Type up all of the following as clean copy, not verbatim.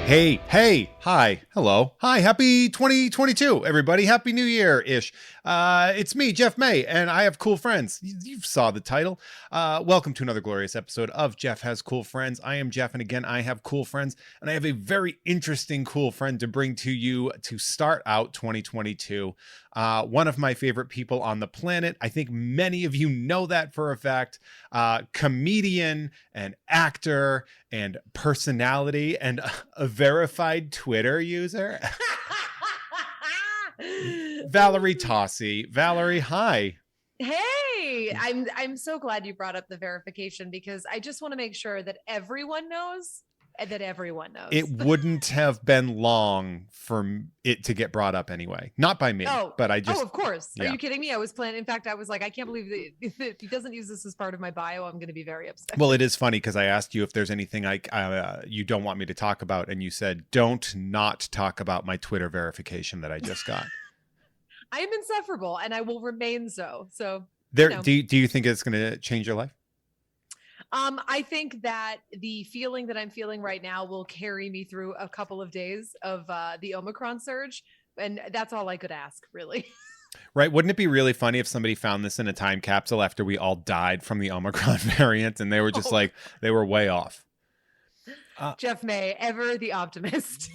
Hey, hi, hello, hi, happy 2022, everybody. Happy New Year-ish. It's me, Jeff May, and I have cool friends. You saw the title. Welcome to another glorious episode of Jeff Has Cool Friends. I am Jeff, and again, I have cool friends, and I have a very interesting cool friend to bring to you to start out 2022. One of my favorite people on the planet. I think many of you know that for a fact. Comedian and actor and personality and a verified Twitter user. Valerie Tosi. Valerie, hi. Hey, I'm so glad you brought up the verification because I just want to make sure that everyone knows and that everyone knows. It wouldn't have been long for it to get brought up anyway. Not by me, but I just... Oh, of course. Yeah. Are you kidding me? I was planning. In fact, I was like, I can't believe that if he doesn't use this as part of my bio, I'm going to be very upset. Well, it is funny because I asked you if there's anything you don't want me to talk about, and you said, don't not talk about my Twitter verification that I just got. I am insufferable, and I will remain so. So, do you think it's going to change your life? I think that the feeling that I'm feeling right now will carry me through a couple of days of the Omicron surge. And that's all I could ask, really. Right. Wouldn't it be really funny if somebody found this in a time capsule after we all died from the Omicron variant and they were just they were way off? Jeff May, ever the optimist.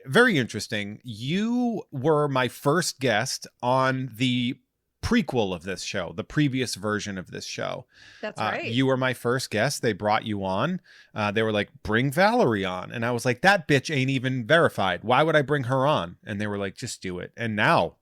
Very interesting. You were my first guest on the prequel of this show, the previous version of this show. That's right. You were my first guest. They brought you on. They were like, bring Valerie on. And I was like, that bitch ain't even verified. Why would I bring her on? And they were like, just do it. And now...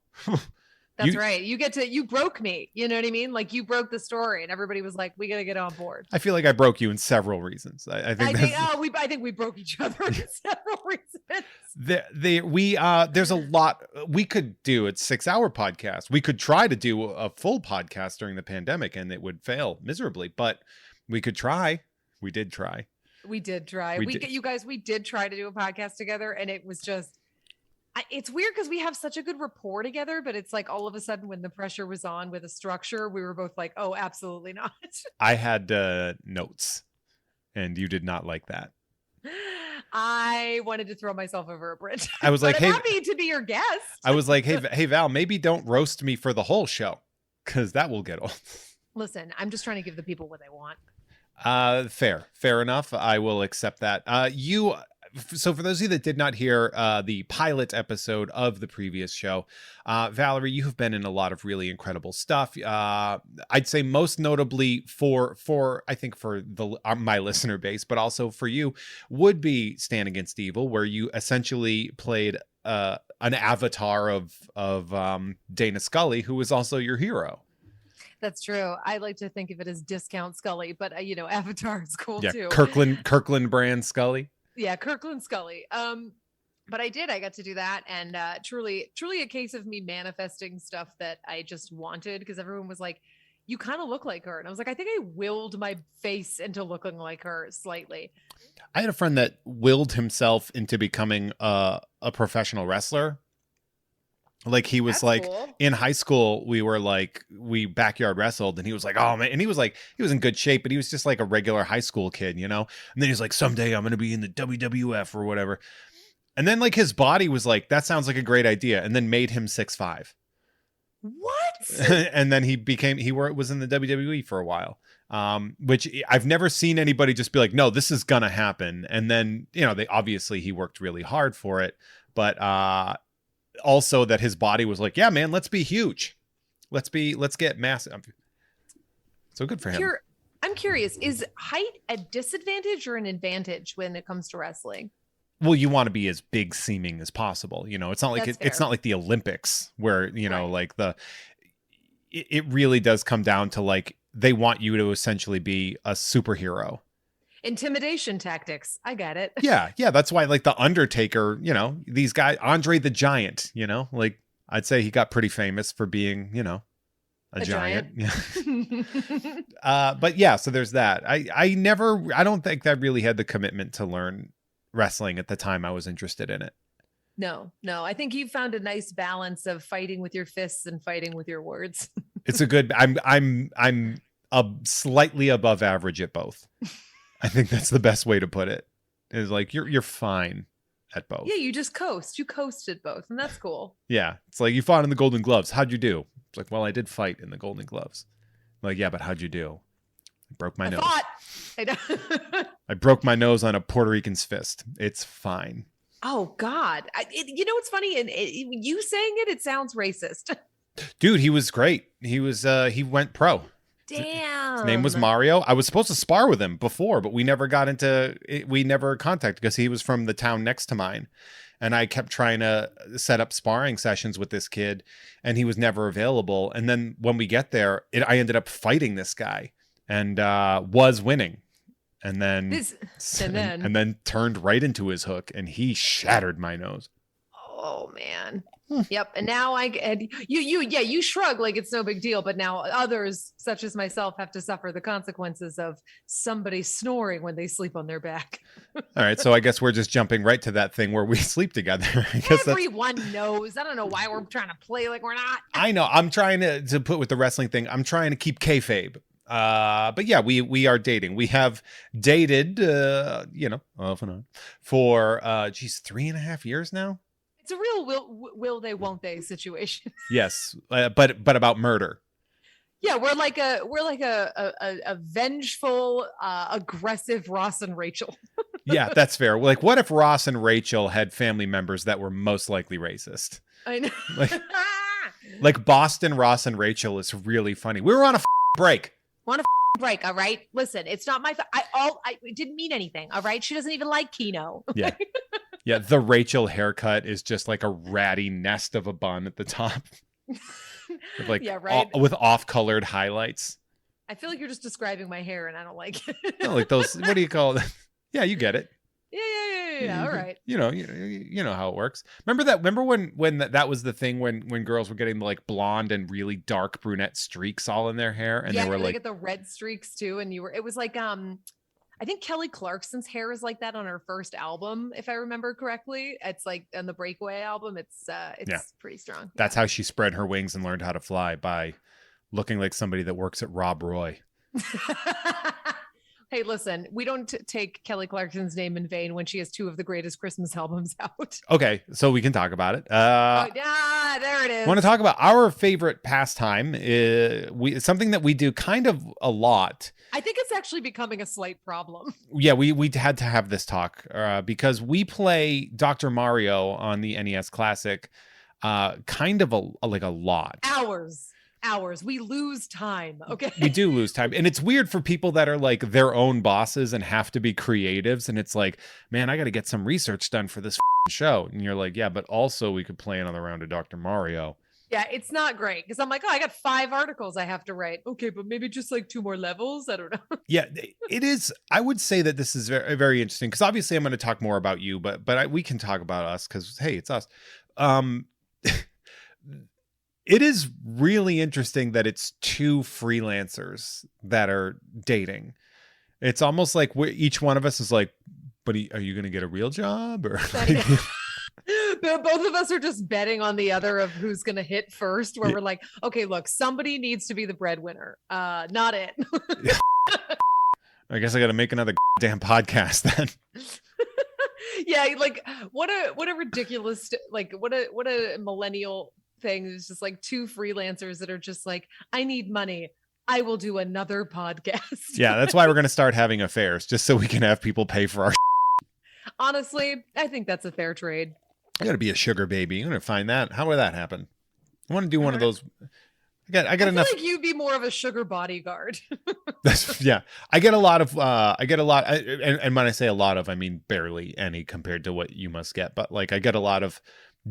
That's right. You broke me. You know what I mean? Like you broke the story and everybody was like, we got to get on board. I feel like I broke you in several reasons. I think we broke each other in several reasons. There's a lot we could do. It's 6-hour podcast. We could try to do a full podcast during the pandemic and it would fail miserably, but we could try. We did try. We did try. We did try to do a podcast together and it was just, it's weird because we have such a good rapport together, but it's like all of a sudden when the pressure was on with a structure, we were both like, oh, absolutely not. I had notes and you did not like that. I wanted to throw myself over a bridge. I was like, I'm happy to be your guest. I was like, hey, Val, maybe don't roast me for the whole show because that will get old. Listen, I'm just trying to give the people what they want. Fair enough. I will accept that. So for those of you that did not hear the pilot episode of the previous show, Valerie, you have been in a lot of really incredible stuff. I'd say most notably for I think for my listener base, but also for you, would be Stand Against Evil, where you essentially played an avatar of Dana Scully, who was also your hero. That's true. I like to think of it as Discount Scully, but Avatar is cool too. Kirkland brand Scully. Yeah, Kirkland Scully. But I got to do that. And truly a case of me manifesting stuff that I just wanted because everyone was like, you kind of look like her. And I was like, I think I willed my face into looking like her slightly. I had a friend that willed himself into becoming a professional wrestler. Like he was cool. In high school, we backyard wrestled and he was like, oh man. And he was in good shape, but he was just like a regular high school kid, And then he's like, someday I'm going to be in the WWF or whatever. And then like his body was like, that sounds like a great idea. And then made him 6'5". What? And then he was in the WWE for a while. Which I've never seen anybody just be like, no, this is going to happen. And then, he worked really hard for it, but, also that his body was like, yeah, man, let's be huge. Let's get massive. So good for him. I'm curious, is height a disadvantage or an advantage when it comes to wrestling? Well, you want to be as big seeming as possible. It's not like it's not like the Olympics where, right. Like it really does come down to like, they want you to essentially be a superhero. Intimidation tactics. I get it. Yeah. That's why, like the Undertaker, these guys, Andre the Giant, like I'd say he got pretty famous for being, a giant. Yeah. But yeah, so there's that. I don't think I really had the commitment to learn wrestling at the time I was interested in it. No. I think you found a nice balance of fighting with your fists and fighting with your words. It's a good. I'm slightly above average at both. I think that's the best way to put it. It's like you're fine at both. Yeah, you just coast. You coasted both, and that's cool. Yeah. It's like you fought in the Golden Gloves. How'd you do? It's like, well, I did fight in the Golden Gloves. I'm like, yeah, but how'd you do? I broke my nose. I broke my nose on a Puerto Rican's fist. It's fine. Oh God! You know what's funny? And you saying it sounds racist. Dude, he was great. He went pro. Damn. His name was Mario. I was supposed to spar with him before, but we never got into it. We never contacted because he was from the town next to mine. And I kept trying to set up sparring sessions with this kid, and he was never available. And then when we get there, I ended up fighting this guy and was winning. And then and then turned right into his hook, and he shattered my nose. Oh man. Yep. And now you shrug like it's no big deal, but now others, such as myself, have to suffer the consequences of somebody snoring when they sleep on their back. All right. So I guess we're just jumping right to that thing where we sleep together. Everyone knows. I don't know why we're trying to play like we're not. I know. I'm trying to put with the wrestling thing. I'm trying to keep kayfabe. But yeah, we are dating. We have dated, off and on for, 3.5 years now. It's a real will they won't they situation. Yes, but about murder. Yeah, we're like a vengeful, aggressive Ross and Rachel. Yeah, that's fair. Like, what if Ross and Rachel had family members that were most likely racist? I know. Like Boston Ross and Rachel is really funny. We were on a break. Break, all right? Listen, it's not my I didn't mean anything, all right? She doesn't even like Kino. Yeah. Yeah, the Rachel haircut is just like a ratty nest of a bun at the top. With like with off-colored highlights. I feel like you're just describing my hair and I don't like it. No, like those, what do you call it? Yeah, you get it. Yeah. All right. You know how it works. Remember when that was the thing when girls were getting like blonde and really dark brunette streaks all in their hair, and they were like get the red streaks too, and it was like I think Kelly Clarkson's hair is like that on her first album, if I remember correctly. It's like on the Breakaway album. It's pretty strong. That's how she spread her wings and learned how to fly, by looking like somebody that works at Rob Roy. Hey, listen, we don't take Kelly Clarkson's name in vain when she has two of the greatest Christmas albums out. Okay, so we can talk about it. There it is. I want to talk about our favorite pastime. Something that we do kind of a lot. I think it's actually becoming a slight problem. Yeah, we had to have this talk because we play Dr. Mario on the NES Classic kind of a lot. Hours. We lose time. Okay. We do lose time. And it's weird for people that are like their own bosses and have to be creatives. And it's like, man, I got to get some research done for this show. And you're like, yeah, but also we could play another round of Dr. Mario. Yeah, it's not great because I'm like, I got 5 articles I have to write. Okay, but maybe just like 2 more levels. I don't know. Yeah, it is. I would say that this is very, very interesting because obviously I'm going to talk more about you, but we can talk about us because, hey, it's us. It is really interesting that it's 2 freelancers that are dating. It's almost like each one of us is like, but are you going to get a real job? Or both of us are just betting on the other of who's going to hit first, where we're like, okay, look, somebody needs to be the breadwinner. Not it. I guess I got to make another damn podcast then. Yeah. Like what a ridiculous, like what a millennial thing. Is just like 2 freelancers that are just like, I need money. I will do another podcast. Yeah. That's why we're going to start having affairs, just so we can have people pay for our Honestly, I think that's a fair trade. I got to be a sugar baby. I'm going to find that. How would that happen? I want to do one of those. I got enough. I feel like you'd be more of a sugar bodyguard. Yeah. I get a lot. And when I say a lot of, I mean barely any compared to what you must get. But like, I get a lot of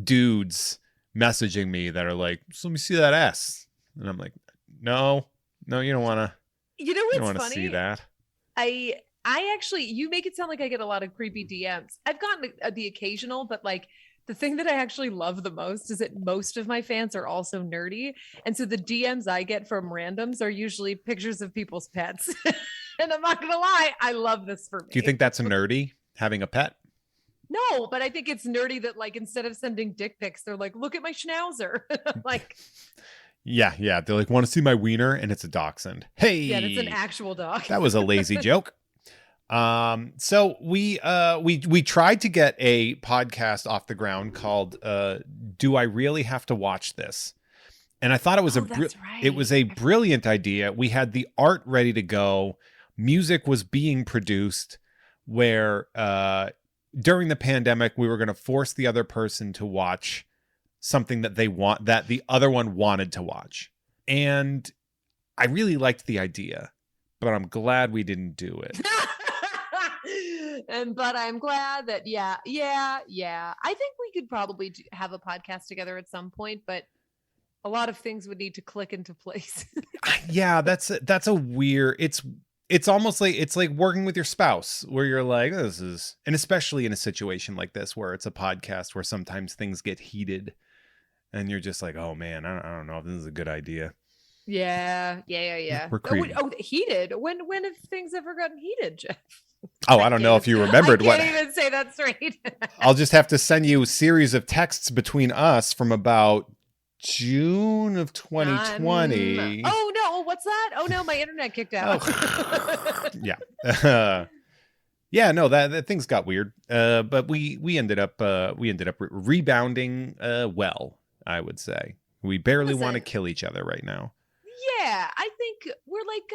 dudes messaging me that are like, so let me see that ass. And I'm like, no, you don't want to. You know what's funny? You don't want to see that. I actually, you make it sound like I get a lot of creepy DMs. I've gotten the occasional, but like the thing that I actually love the most is that most of my fans are also nerdy. And so the DMs I get from randoms are usually pictures of people's pets. And I'm not going to lie, I love this for me. Do you think that's nerdy, having a pet? No, but I think it's nerdy that like, instead of sending dick pics, they're like, look at my schnauzer. Like, yeah. They're like, want to see my wiener? And it's a dachshund. Hey. Yeah, it's an actual dog. That was a lazy joke. So we tried to get a podcast off the ground called Do I Really Have to Watch This? And I thought it was That's it was right. a brilliant idea. We had the art ready to go. Music was being produced where during the pandemic we were going to force the other person to watch something that that the other one wanted to watch. And I really liked the idea, but I'm glad we didn't do it. But I'm glad that yeah. I think we could probably have a podcast together at some point, but a lot of things would need to click into place. Yeah, that's a weird. It's almost like it's like working with your spouse, where you're like, this is, and especially in a situation like this where it's a podcast where sometimes things get heated, and you're just like, oh man, I don't know if this is a good idea. Yeah. We're creepy. Heated. When have things ever gotten heated, Jeff? Oh, I don't know if you remembered I can't even say that straight. I'll just have to send you a series of texts between us from about June of 2020. Oh no, what's that? Oh no, my internet kicked out. Oh. Yeah. Yeah, no, that things got weird. But we ended up rebounding well, I would say. We barely want to kill each other right now. Yeah, I think we're like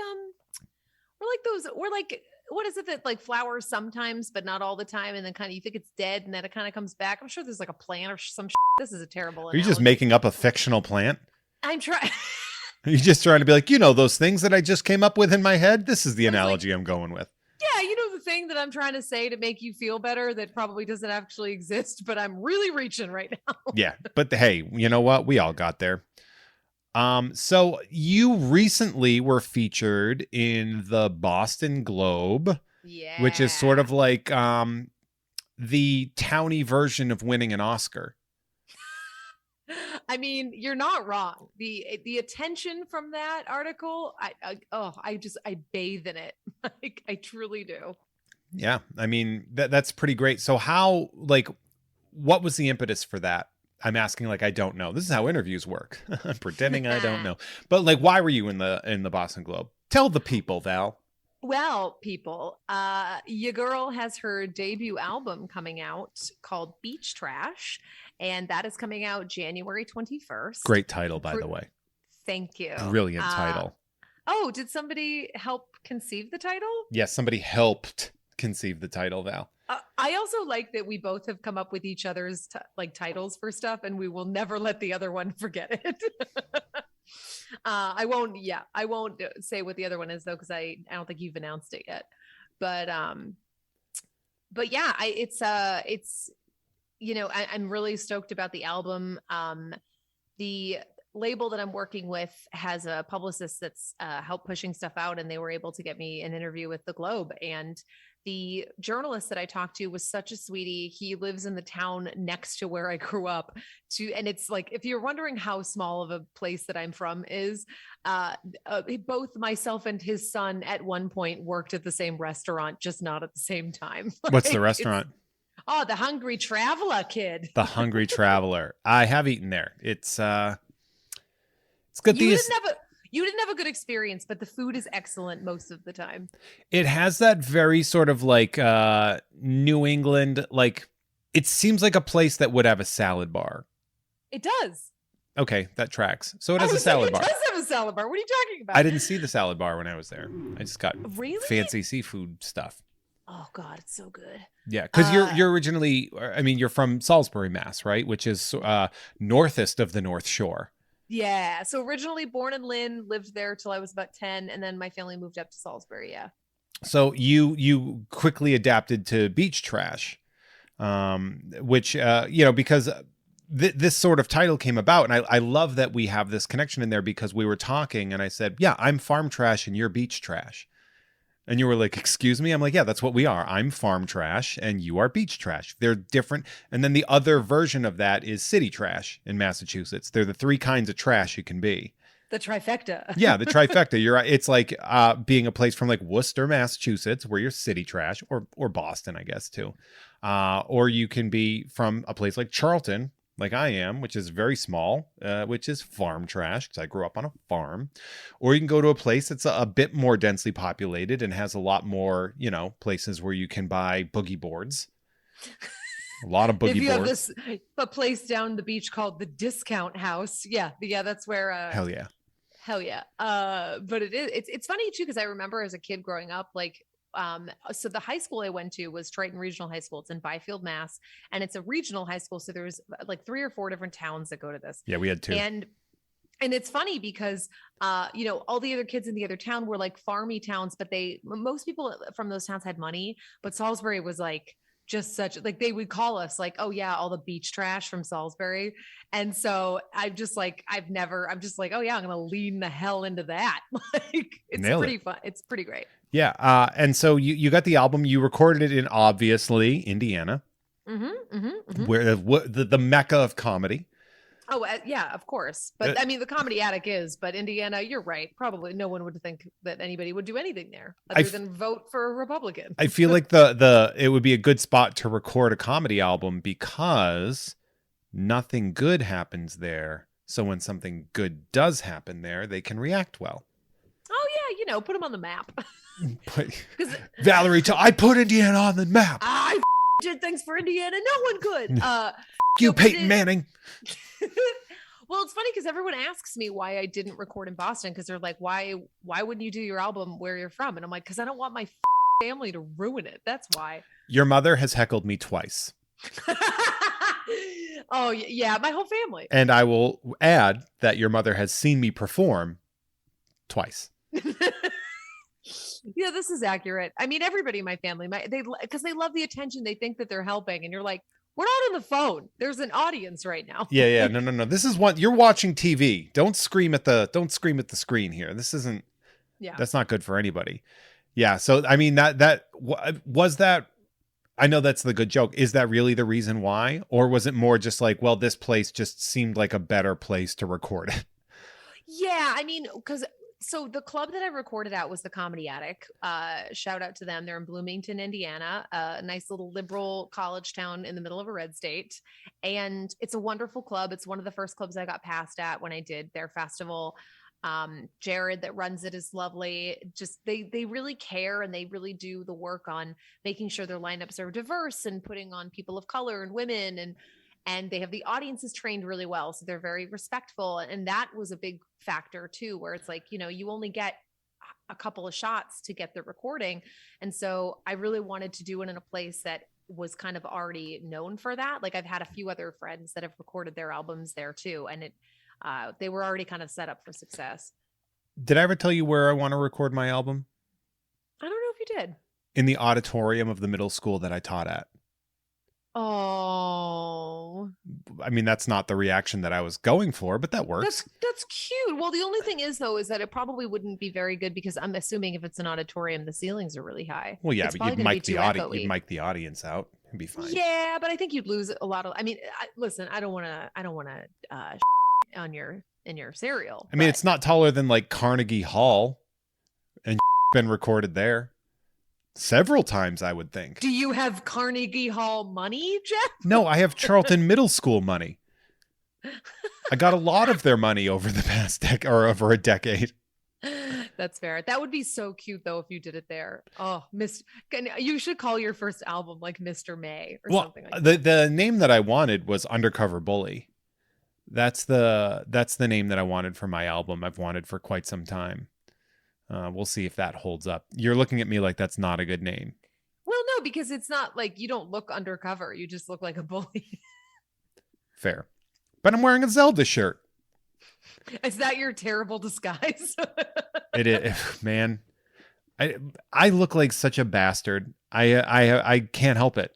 what is it that like flowers sometimes but not all the time, and then kind of you think it's dead and then it kind of comes back. I'm sure there's like a plant or some shit. This is a terrible analogy. Are you just making up a fictional plant? I'm trying. Are you just trying to be like, those things that I just came up with in my head? This is the analogy I'm going with. Yeah, the thing that I'm trying to say to make you feel better that probably doesn't actually exist, but I'm really reaching right now. Yeah, but hey, you know what? We all got there. So you recently were featured in the Boston Globe, which is sort of like the towny version of winning an Oscar. I mean, you're not wrong. The attention from that article, I bathe in it. Like, I truly do. Yeah, I mean that's pretty great. So what was the impetus for that? I'm asking like I don't know. This is how interviews work. I'm pretending I don't know. But like, why were you in the Boston Globe? Tell the people, Val. Well, people, your girl has her debut album coming out called Beach Trash, and that is coming out January 21st. Great title, by the way. Thank you. Brilliant title. Oh, did somebody help conceive the title? Yes, somebody helped conceive the title, Val. I also like that we both have come up with each other's titles for stuff, and we will never let the other one forget it. I won't say what the other one is though, because I don't think you've announced it yet. But yeah, I'm really stoked about the album. The label that I'm working with has a publicist that's helped pushing stuff out, and they were able to get me an interview with the Globe. And the journalist that I talked to was such a sweetie. He lives in the town next to where I grew up and it's like, if you're wondering how small of a place that I'm from is, both myself and his son at one point worked at the same restaurant, just not at the same time. What's the restaurant? Oh, the Hungry Traveler, kid. The Hungry Traveler. I have eaten there. It's good. You didn't have a good experience, but the food is excellent most of the time. It has that very sort of like New England, like it seems like a place that would have a salad bar. It does. Okay, that tracks. So it has a salad bar. It does have a salad bar. What are you talking about? I didn't see the salad bar when I was there. I just got fancy seafood stuff. Oh God, it's so good. Yeah, because you're originally, I mean, you're from Salisbury, Mass, right? Which is northest of the North Shore. Yeah. So originally born in Lynn, lived there till I was about 10. And then my family moved up to Salisbury. Yeah. So you quickly adapted to Beach Trash, which, because this sort of title came about. And I love that we have this connection in there because we were talking and I said, yeah, I'm farm trash and you're beach trash. And you were like, excuse me? I'm like, yeah, that's what we are. I'm farm trash and you are beach trash. They're different. And then the other version of that is city trash in Massachusetts. They're the three kinds of trash you can be. The trifecta. Yeah, the trifecta. You're right. It's like being a place from like Worcester, Massachusetts, where you're city trash, or Boston, I guess, too. Or you can be from a place like Charlton, like I am, which is very small, which is farm trash because I grew up on a farm, or you can go to a place that's a bit more densely populated and has a lot more, places where you can buy boogie boards. A lot of boogie if you boards. have a place down the beach called the Discount House, yeah, that's where. Hell yeah. Hell yeah. But it's funny too, because I remember as a kid growing up, like, so the high school I went to was Triton Regional High School. It's in Byfield, Mass. And it's a regional high school. So there's like 3 or 4 different towns that go to this. Yeah, we had 2. And it's funny because, all the other kids in the other town were like farmy towns, but most people from those towns had money, but Salisbury was like, just such like they would call us like, oh yeah, all the beach trash from Salisbury. And so I'm just like, oh yeah, I'm gonna lean the hell into that. Like it's fun. It's pretty great. Yeah. And so you got the album, you recorded it in obviously Indiana, where the mecca of comedy. Oh, yeah, of course. But I mean, the Comedy Attic is, but Indiana, you're right. Probably no one would think that anybody would do anything there other than vote for a Republican. I feel like it would be a good spot to record a comedy album because nothing good happens there. So when something good does happen there, they can react well. Oh yeah, put them on the map. Valerie, I put Indiana on the map. I did things for Indiana. No one could. You, Peyton Manning. Well, it's funny because everyone asks me why I didn't record in Boston because they're like, why wouldn't you do your album where you're from? And I'm like, because I don't want my family to ruin it. That's why. Your mother has heckled me twice. Oh, yeah, my whole family. And I will add that your mother has seen me perform twice. Yeah, this is accurate. I mean, everybody in my family, because they love the attention. They think that they're helping. And you're like, we're not on the phone. There's an audience right now. Yeah. No. This is what you're watching TV. Don't scream at the screen here. This isn't. Yeah. That's not good for anybody. Yeah. So I mean that was that. I know that's the good joke. Is that really the reason why, or was it more just like, well, this place just seemed like a better place to record it? Yeah, I mean, so the club that I recorded at was the Comedy Attic. Shout out to them. They're in Bloomington, Indiana, a nice little liberal college town in the middle of a red state. And it's a wonderful club. It's one of the first clubs I got passed at when I did their festival. Jared that runs it is lovely. Just they really care and they really do the work on making sure their lineups are diverse and putting on people of color and women and they have the audiences trained really well. So they're very respectful. And that was a big factor too, where it's like, you only get a couple of shots to get the recording. And so I really wanted to do it in a place that was kind of already known for that. Like I've had a few other friends that have recorded their albums there too. And they were already kind of set up for success. Did I ever tell you where I want to record my album? I don't know if you did. In the auditorium of the middle school that I taught at. Oh, I mean, that's not the reaction that I was going for, but that works. That's cute. Well, the only thing is though, is that it probably wouldn't be very good because I'm assuming if it's an auditorium, the ceilings are really high. Well, yeah, but you'd mic the audience out. It'd be fine. Yeah, but I think you'd lose a lot of, I mean, listen, I don't want to, on in your cereal. I mean, it's not taller than like Carnegie Hall and been recorded there. Several times, I would think. Do you have Carnegie Hall money, Jeff? No, I have Charlton Middle School money. I got a lot of their money over the past over a decade. That's fair. That would be so cute, though, if you did it there. Oh, you should call your first album like Mr. May or something like that. The name that I wanted was Undercover Bully. That's the name that I wanted for my album. I've wanted for quite some time. We'll see if that holds up. You're looking at me like that's not a good name. Well, no, because it's not like you don't look undercover. You just look like a bully. Fair. But I'm wearing a Zelda shirt. Is that your terrible disguise? It is, man. I look like such a bastard. I can't help it.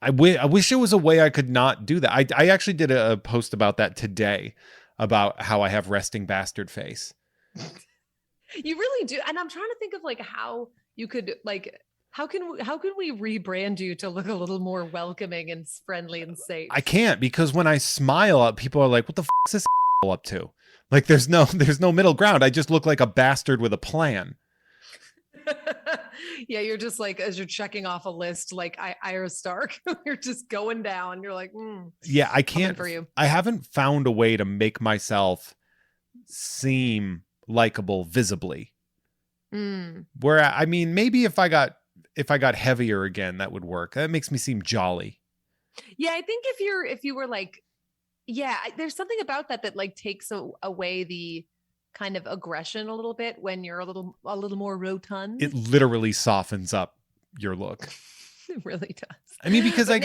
I wish there was a way I could not do that. I actually did a post about that today, about how I have resting bastard face. You really do. And I'm trying to think of like how you could like, how can we rebrand you to look a little more welcoming and friendly and safe? I can't, because when I smile, people are like, what the f is this up to? Like there's no middle ground. I just look like a bastard with a plan. Yeah, you're just like, as you're checking off a list, like Ira Stark, you're just going down. You're like, Yeah, I coming can't. for you. I haven't found a way to make myself seem likable visibly. Where I mean, maybe if I got heavier again, that would work. That makes me seem jolly. Yeah, I think if you were like, yeah, there's something about that like takes away the kind of aggression a little bit when you're a little more rotund. It literally softens up your look. It really does. I mean, because like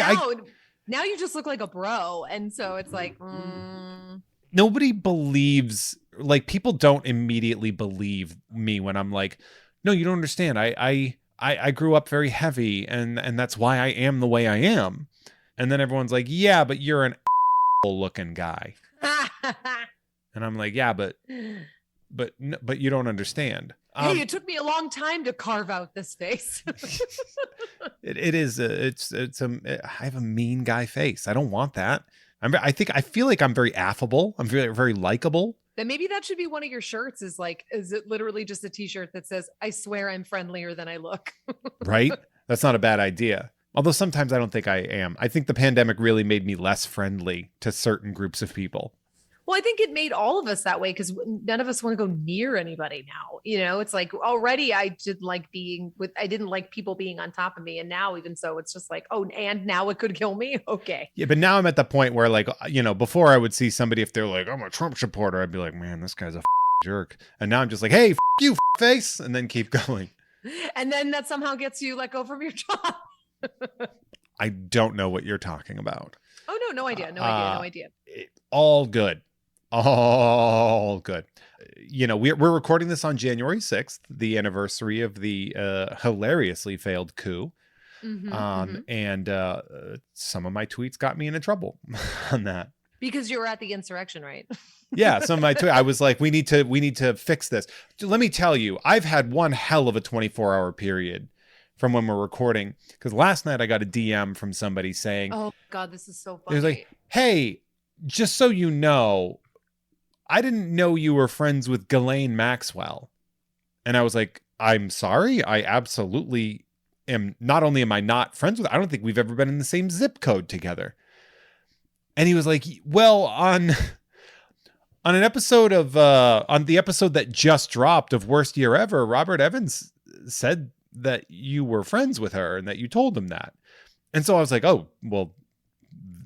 now you just look like a bro, and so it's like nobody believes. Like, people don't immediately believe me when I'm like, no, you don't understand. I grew up very heavy, and that's why I am the way I am. And then everyone's like, yeah, but you're an looking guy. And I'm like, yeah, but you don't understand. Hey, it took me a long time to carve out this face. I have a mean guy face. I don't want that. I feel like I'm very affable. I'm very, very likable. Then maybe that should be one of your shirts. Is it literally just a t-shirt that says, I swear I'm friendlier than I look. Right? That's not a bad idea. Although sometimes I don't think I am. I think the pandemic really made me less friendly to certain groups of people. Well, I think it made all of us that way because none of us want to go near anybody now. You know, it's like already I didn't like people being on top of me. And now even so, it's just like, oh, and now it could kill me. Okay. Yeah, but now I'm at the point where, like, before I would see somebody, if they're like, I'm a Trump supporter, I'd be like, man, this guy's a jerk. And now I'm just like, hey, you face, and then keep going. And then that somehow gets you let go from your job. I don't know what you're talking about. Oh, no idea. No idea. All good. All good. We're recording this on January 6th, the anniversary of the hilariously failed coup. And some of my tweets got me into trouble on that. Because you were at the insurrection, right? Yeah, some of my tweets. I was like, we need to fix this. Let me tell you, I've had one hell of a 24-hour period from when we're recording. Because last night I got a DM from somebody saying, oh God, this is so funny. It was like, hey, just so you know, I didn't know you were friends with Ghislaine Maxwell. And I was like, I'm sorry. I absolutely am. Not only am I not friends with her, I don't think we've ever been in the same zip code together. And he was like, well, on an episode of, on the episode that just dropped of Worst Year Ever, Robert Evans said that you were friends with her and that you told him that. And so I was like, oh, well,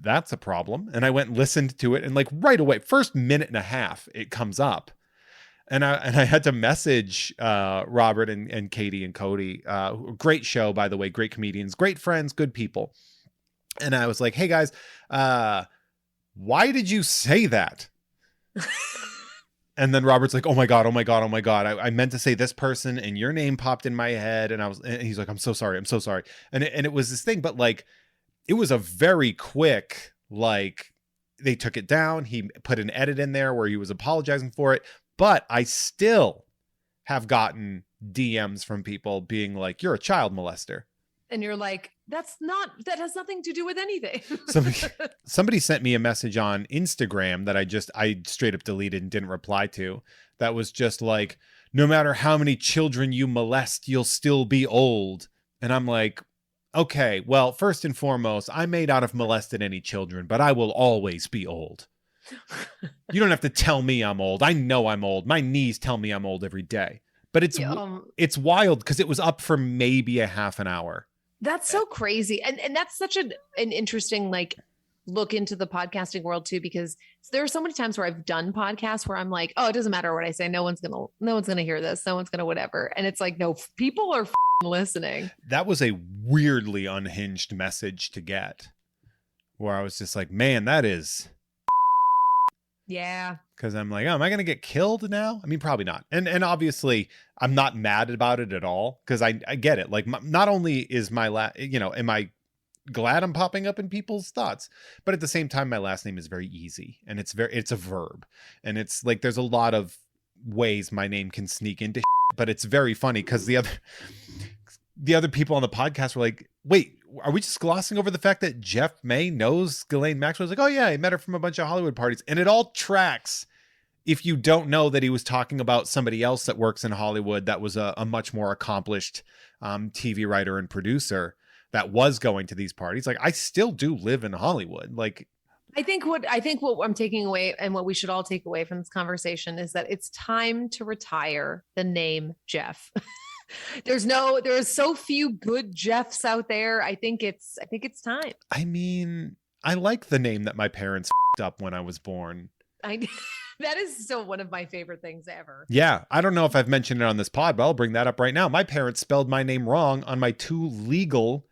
that's a problem. And I went and listened to it, and like right away, first minute and a half, it comes up. And I had to message Robert and Katie and Cody. Great show, by the way, great comedians, great friends, good people. And I was like, hey guys, why did you say that? And then Robert's like, oh my God. I meant to say this person, and your name popped in my head. And he's like, I'm so sorry. And it was this thing, but like, it was a very quick, like, they took it down. He put an edit in there where he was apologizing for it. But I still have gotten DMs from people being like, you're a child molester. And you're like, that has nothing to do with anything. Somebody sent me a message on Instagram that I straight up deleted and didn't reply to. That was just like, no matter how many children you molest, you'll still be old. And I'm like, okay, well, first and foremost, I may not have molested any children, but I will always be old. You don't have to tell me I'm old. I know I'm old. My knees tell me I'm old every day. But it's wild because it was up for maybe a half an hour. That's so crazy. And that's such an interesting, like, look into the podcasting world too, because there are so many times where I've done podcasts where I'm like, oh, it doesn't matter what I say. No one's gonna hear this. No one's gonna whatever. And it's like, no, people are listening. That was a weirdly unhinged message to get, where I was just like, man, that is. Yeah. Because I'm like, oh, am I going to get killed now? I mean, probably not. And obviously, I'm not mad about it at all, because I get it. Like, not only is my am I glad I'm popping up in people's thoughts, but at the same time, my last name is very easy, and it's a verb, and it's like there's a lot of ways my name can sneak into. But it's very funny because the other people on the podcast were like, wait, are we just glossing over the fact that Jeff May knows Ghislaine Maxwell? I was like, oh yeah, I met her from a bunch of Hollywood parties. And it all tracks if you don't know that he was talking about somebody else that works in Hollywood that was a much more accomplished TV writer and producer that was going to these parties, like I still do live in Hollywood. Like I think what I'm taking away and what we should all take away from this conversation is that it's time to retire the name Jeff. There's so few good Jeffs out there. I think it's time. I mean, I like the name that my parents up when I was born. That is still one of my favorite things ever. Yeah. I don't know if I've mentioned it on this pod, but I'll bring that up right now. My parents spelled my name wrong on my 2 legal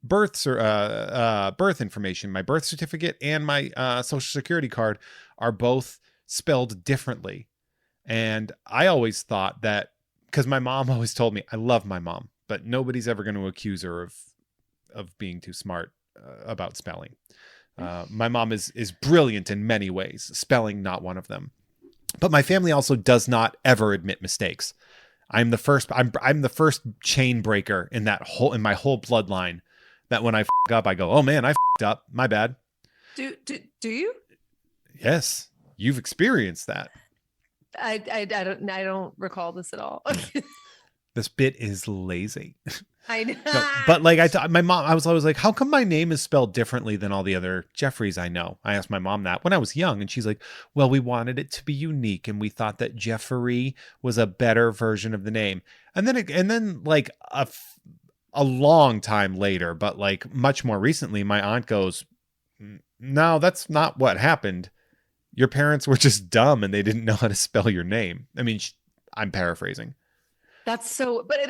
birth information. My birth certificate and my social security card are both spelled differently. And I always thought that, because my mom always told me, I love my mom, but nobody's ever going to accuse her of being too smart about spelling. My mom is brilliant in many ways, spelling not one of them. But my family also does not ever admit mistakes. I'm the first chain breaker in my whole bloodline that when I up, I go, oh man, I up. My bad. Do you? Yes, you've experienced that. I don't recall this at all. This bit is lazy. I know. No, but like my mom, I was always like, how come my name is spelled differently than all the other Jeffreys I know? I asked my mom that when I was young, and she's like, well, we wanted it to be unique, and we thought that Jeffrey was a better version of the name. And then like a long time later, but like much more recently, my aunt goes, no, that's not what happened. Your parents were just dumb and they didn't know how to spell your name. I mean, I'm paraphrasing. But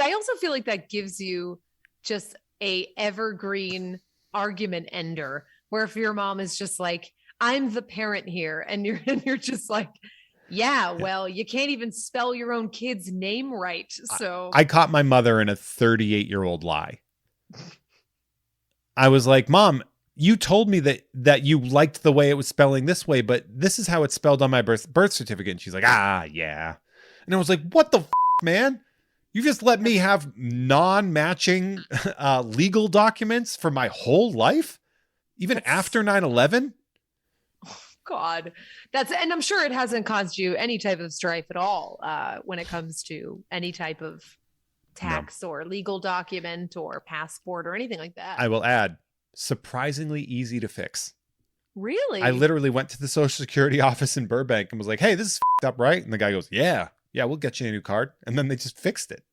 I also feel like that gives you just a evergreen argument ender, where if your mom is just like, I'm the parent here, and you're just like, yeah, well, you can't even spell your own kid's name right. So I caught my mother in a 38-year-old lie. I was like, Mom, you told me that you liked the way it was spelling this way, but this is how it's spelled on my birth certificate. And she's like, yeah. And I was like, what the man? You just let me have non-matching legal documents for my whole life? Even after 9/11? Oh, God. And I'm sure it hasn't caused you any type of strife at all when it comes to any type of tax or legal document or passport or anything like that. I will add, surprisingly easy to fix. Really? I literally went to the Social Security office in Burbank and was like, hey, this is up, right? And the guy goes, yeah, we'll get you a new card. And then they just fixed it.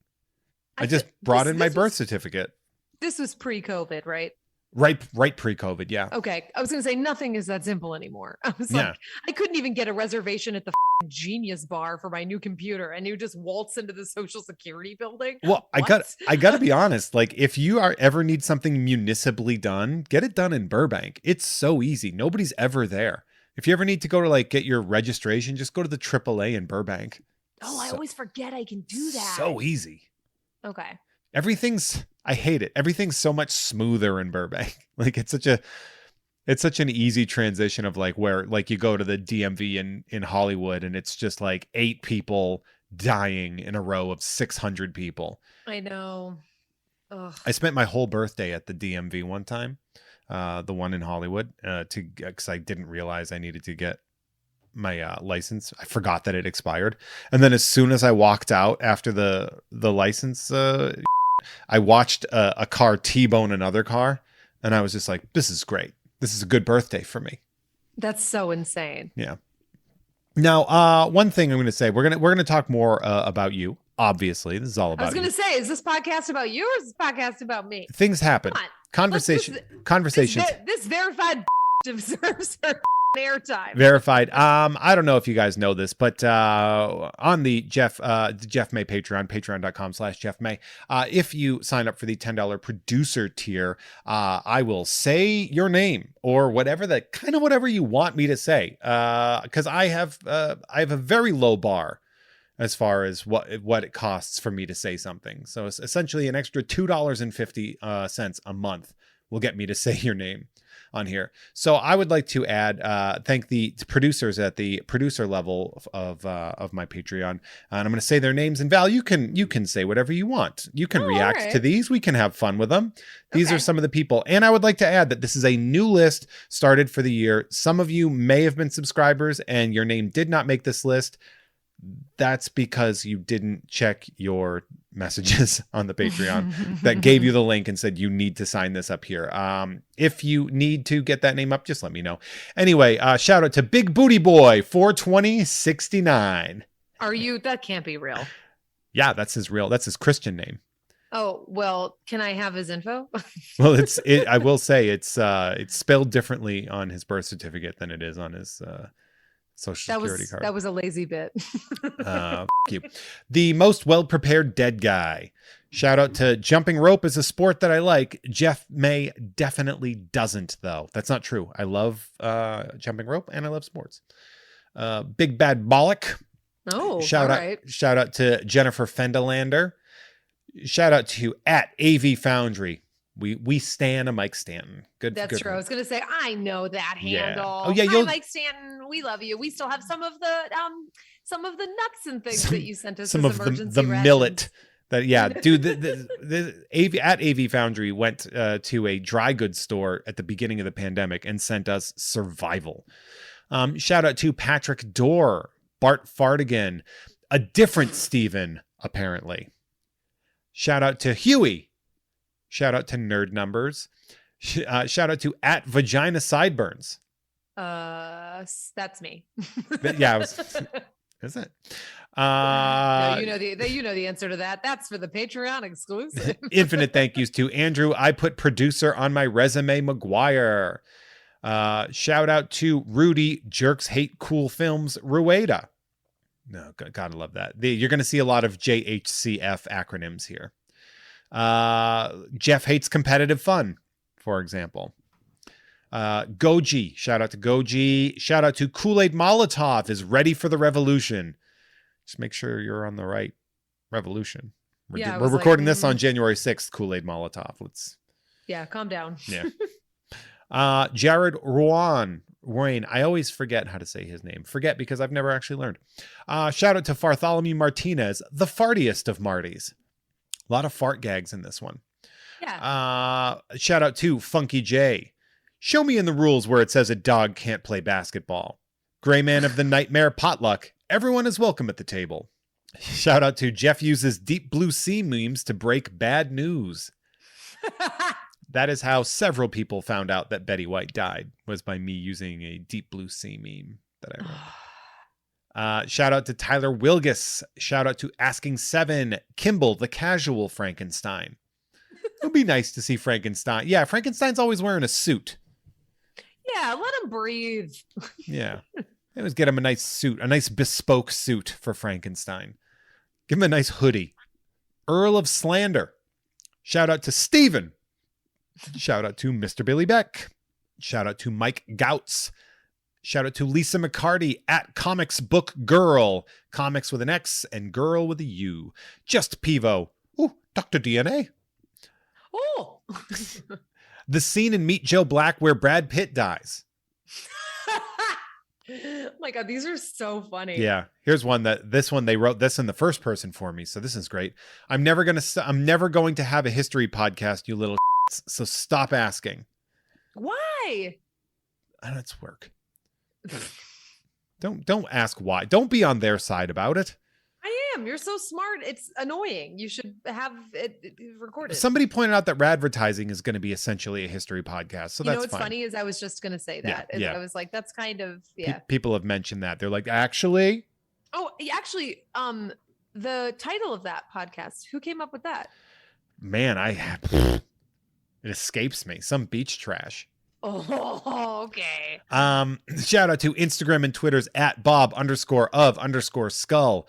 I just brought in my birth certificate. This was pre-COVID, right? Right pre-COVID, yeah. Okay. I was going to say nothing is that simple anymore. I was like, I couldn't even get a reservation at the Genius Bar for my new computer, and you just waltz into the Social Security building. Well, what? I got to be honest, like if you ever need something municipally done, get it done in Burbank. It's so easy. Nobody's ever there. If you ever need to go to like get your registration, just go to the AAA in Burbank. Oh, I always forget I can do that. So easy. Okay. I hate it. Everything's so much smoother in Burbank. Like it's such an easy transition of like where like you go to the DMV in Hollywood and it's just like 8 people dying in a row of 600 people. I know. Ugh. I spent my whole birthday at the DMV one time, the one in Hollywood, because I didn't realize I needed to get my license. I forgot that it expired. And then as soon as I walked out after the license, I watched a car T-bone another car, and I was just like, this is great. This is a good birthday for me. That's so insane. Yeah. Now, one thing I'm going to say, we're going to talk more about you. Obviously, this is all about you. I was going to say, is this podcast about you or is this podcast about me? Things happen. Conversations. This verified deserves her airtime. Verified. I don't know if you guys know this, but on the Jeff May patreon.com/Jeff May, if you sign up for the $10 producer tier, I will say your name or whatever you want me to say, because I have a very low bar as far as what it costs for me to say something. So it's essentially an extra $2.50 a month will get me to say your name on here. So I would like to thank the producers at the producer level of my Patreon. And I'm going to say their names. And Val, you can say whatever you want. You can react to these. We can have fun with them. These are some of the people. And I would like to add that this is a new list started for the year. Some of you may have been subscribers and your name did not make this list. That's because you didn't check your messages on the Patreon that gave you the link and said you need to sign this up here. If you need to get that name up, just let me know. Anyway, shout out to Big Booty Boy 42069. That can't be real. Yeah, that's his Christian name. Oh, well, can I have his info? Well, I will say it's spelled differently on his birth certificate than it is on his Social Security card. That was a lazy bit. You. The most well-prepared dead guy. Shout out to jumping rope is a sport that I like. Jeff May definitely doesn't, though. That's not true. I love jumping rope and I love sports. Big Bad Bollock. Oh, shout out to Jennifer Fendelander. Shout out to at AV Foundry. We stan a Mike Stanton. That's true. I was going to say, I know that handle. Oh yeah. Hi, Mike Stanton. We love you. We still have some of the nuts and things that you sent us. Some of the millet that, dude, the AV Foundry went to a dry goods store at the beginning of the pandemic and sent us survival. Shout out to Patrick Dorr, Bart Fardigan, a different Steven, apparently. Shout out to Huey. Shout out to Nerd Numbers. Shout out to at Vagina Sideburns. That's me. Yeah, is it? No, you know the answer to that. That's for the Patreon exclusive. Infinite thank yous to Andrew. I put producer on my resume, McGuire. Shout out to Rudy. Jerks hate cool films. Rueda. No, gotta love that. You're going to see a lot of JHCF acronyms here. Jeff hates competitive fun, for example. Goji, shout out to Goji. Shout out to Kool-Aid Molotov is ready for the revolution. Just make sure you're on the right revolution. We're recording this on January 6th, Kool-Aid Molotov. Calm down. Yeah. Jared Wayne, I always forget how to say his name. Forget because I've never actually learned. Shout out to Bartholomew Martinez, the fartiest of Martys. A lot of fart gags in this one. Yeah. Shout out to Funky J. Show me in the rules where it says a dog can't play basketball. Gray Man of the Nightmare Potluck. Everyone is welcome at the table. Shout out to Jeff uses Deep Blue Sea memes to break bad news. That is how several people found out that Betty White died, was by me using a Deep Blue Sea meme that I wrote. Shout out to Tyler Wilgus. Shout out to Asking Seven. Kimball, the casual Frankenstein. It would be nice to see Frankenstein. Yeah, Frankenstein's always wearing a suit. Yeah, let him breathe. Yeah. Let's get him a nice suit, a nice bespoke suit for Frankenstein. Give him a nice hoodie. Earl of Slander. Shout out to Steven. Shout out to Mr. Billy Beck. Shout out to Mike Gouts. Shout out to Lisa McCarty at Comics Book Girl. Comics with an X and girl with a U. Just Pivo. Ooh, Dr. DNA. Oh. The scene in Meet Joe Black where Brad Pitt dies. Oh my God, these are so funny. Yeah. Here's one they wrote this in the first person for me. So this is great. I'm never going to have a history podcast, you little shits, so stop asking. Why? That's work. Don't ask why. Don't be on their side about it. I am. You're so smart. It's annoying. You should have it recorded. Somebody pointed out that Radvertising is going to be essentially a history podcast. So that's what's fine. Funny is I was just going to say that. Yeah. I was like, that's kind of, People have mentioned that. They're like, actually. Oh, actually, the title of that podcast, who came up with that? Man, it escapes me. Some beach trash. Oh, okay. Shout out to Instagram and Twitter's at Bob_of_skull.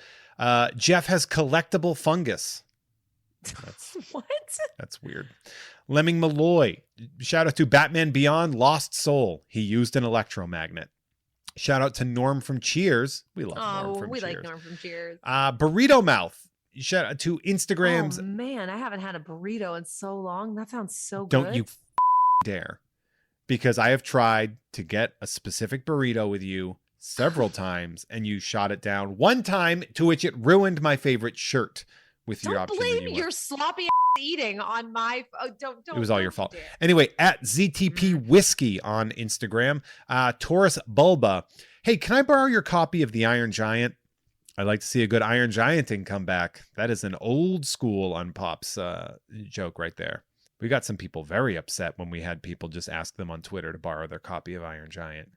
Jeff has collectible fungus. What? That's weird. Lemming Malloy. Shout out to Batman Beyond Lost Soul. He used an electromagnet. Shout out to Norm from Cheers. We love Norm from Cheers. Like Norm from Cheers. Burrito Mouth. Shout out to Instagram's. Oh man, I haven't had a burrito in so long. That sounds so good. Don't you dare, because I have tried to get a specific burrito with you several times and you shot it down one time, to which it ruined my favorite shirt with your option. Don't blame your sloppy eating on my don't it was all your fault. dare. Anyway, at ZTP Whiskey on Instagram, Taurus Bulba, hey, can I borrow your copy of The Iron Giant? I'd like to see a good Iron Gianting come back. That is an old school Unpops joke right there. We got some people very upset when we had people just ask them on Twitter to borrow their copy of Iron Giant.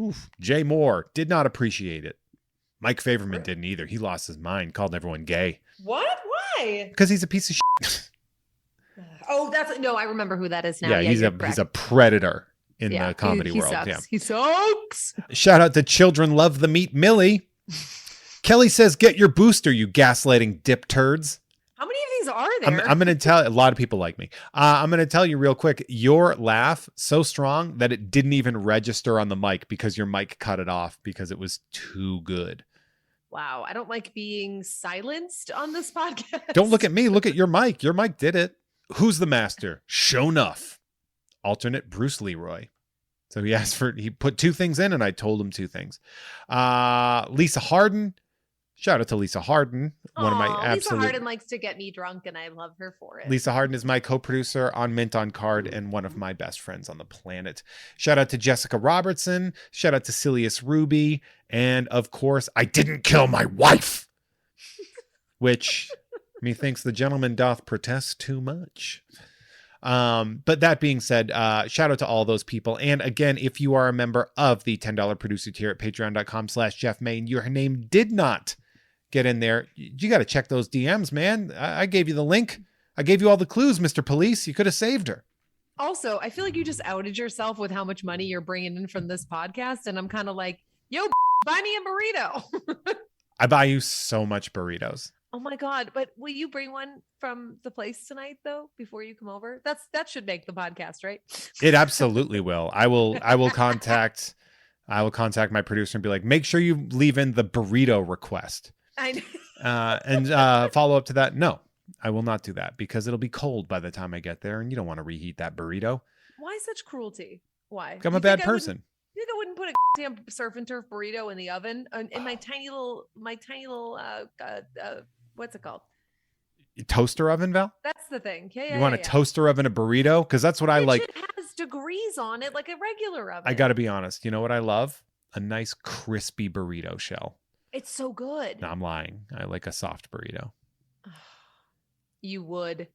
Oof. Jay Moore did not appreciate it. Mike Favorman didn't either. He lost his mind, called everyone gay. What? Why? Because he's a piece of shit. Oh, no, I remember who that is now. Yeah, he's a predator in the comedy world. Sucks. Yeah. He sucks. Shout out to Children Love the Meat Millie. Kelly says, get your booster, you gaslighting dip turds. How many of these are there? I'm going to tell a lot of people like me. I'm going to tell you real quick. Your laugh so strong that it didn't even register on the mic because your mic cut it off because it was too good. Wow. I don't like being silenced on this podcast. Don't look at me. Look at your mic. Your mic did it. Who's the master? Show enough. Alternate Bruce Leroy. So he put two things in and I told him two things. Lisa Harden. Shout out to Lisa Harden. Lisa Harden likes to get me drunk and I love her for it. Lisa Harden is my co-producer on Mint on Card and one of my best friends on the planet. Shout out to Jessica Robertson. Shout out to Silius Ruby. And of course, I didn't kill my wife. Which methinks the gentleman doth protest too much. But that being said, shout out to all those people. And again, if you are a member of the $10 producer tier at patreon.com/JeffMay and your name did not get in there, you got to check those DMs, man. I gave you the link. I gave you all the clues, Mr. Police. You could have saved her. Also, I feel like you just outed yourself with how much money you're bringing in from this podcast. And I'm kind of like, yo, buy me a burrito. I buy you so much burritos. Oh my God. But will you bring one from the place tonight though, before you come over? That should make the podcast, right? It absolutely will. I will contact my producer and be like, make sure you leave in the burrito request. And follow up to that. No, I will not do that because it'll be cold by the time I get there and you don't want to reheat that burrito. Why such cruelty? Why? I'm a bad person. You think I wouldn't put a damn surf and turf burrito in the oven in my tiny little what's it called? Toaster oven, Val? That's the thing. Yeah. You want a toaster oven, a burrito? Because that's what I like. It has degrees on it like a regular oven. I got to be honest. You know what I love? A nice crispy burrito shell. It's so good. No, I'm lying. I like a soft burrito. You would.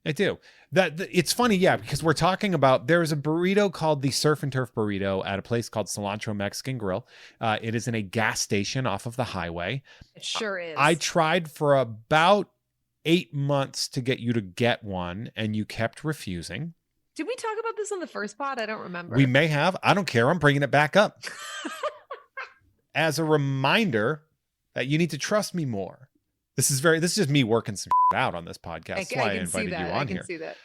I do. It's funny, yeah, because we're talking about, there's a burrito called the Surf and Turf Burrito at a place called Cilantro Mexican Grill. It is in a gas station off of the highway. It sure is. I tried for about 8 months to get you to get one, and you kept refusing. Did we talk about this on the first pod? I don't remember. We may have. I don't care. I'm bringing it back up. As a reminder that you need to trust me more. This is just me working some out on this podcast. That's why I invited you on here. I can see that.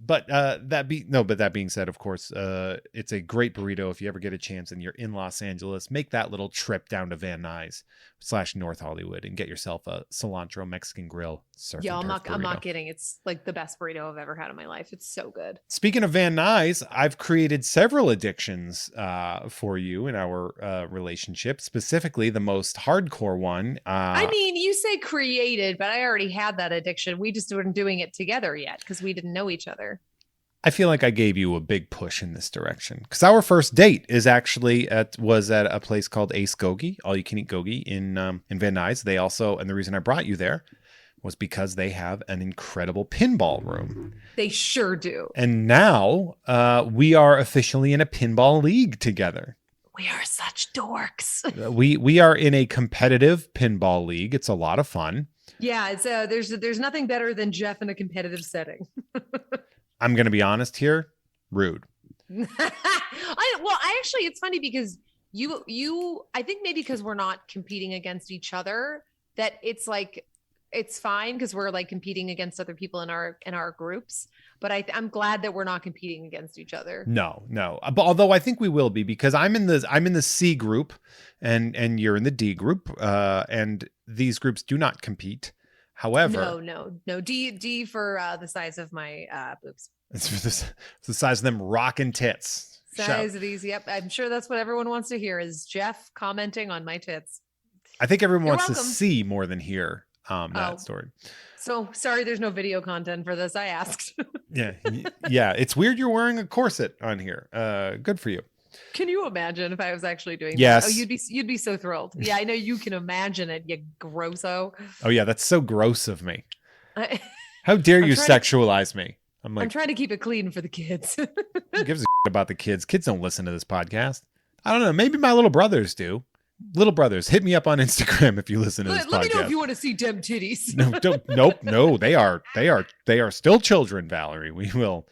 But that being said, of course, it's a great burrito. If you ever get a chance and you're in Los Angeles, make that little trip down to Van Nuys / North Hollywood and get yourself a Cilantro Mexican Grill surf. Yeah, I'm not kidding. It's like the best burrito I've ever had in my life. It's so good. Speaking of Van Nuys, I've created several addictions for you in our relationship, specifically the most hardcore one. I mean, you say created, but I already had that addiction. We just weren't doing it together yet because we didn't know each other. I feel like I gave you a big push in this direction because our first date is actually was at a place called Ace Gogi, all you can eat gogi in Van Nuys. They also, and the reason I brought you there was because they have an incredible pinball room. They sure do. And now we are officially in a pinball league together. We are such dorks. we are in a competitive pinball league. It's a lot of fun. Yeah, it's there's nothing better than Jeff in a competitive setting. I'm going to be honest here, rude. I actually, it's funny because I think maybe because we're not competing against each other, that it's like, it's fine because we're like competing against other people in our groups. But I'm glad that we're not competing against each other. No. But although I think we will be because I'm in the C group and you're in the D group. And these groups do not compete. However, no. D for the size of my boobs. it's for the size of them rocking tits. Size of these. Yep. I'm sure that's what everyone wants to hear is Jeff commenting on my tits. I think everyone You're wants welcome. to see more than hear that story. So sorry, there's no video content for this. I asked. Yeah. It's weird you're wearing a corset on here. Good for you. Can you imagine if I was actually doing Yes. that? Oh, you'd be so thrilled. Yeah, I know you can imagine it, you grosso. Oh yeah, that's so gross of me. How dare you sexualize me? I'm trying to keep it clean for the kids. Who gives a shit about the kids? Kids don't listen to this podcast. I don't know. Maybe my little brothers do. Little brothers, hit me up on Instagram if you listen to this podcast. Let me know if you want to see dem titties. No. They are still children, Valerie. We will.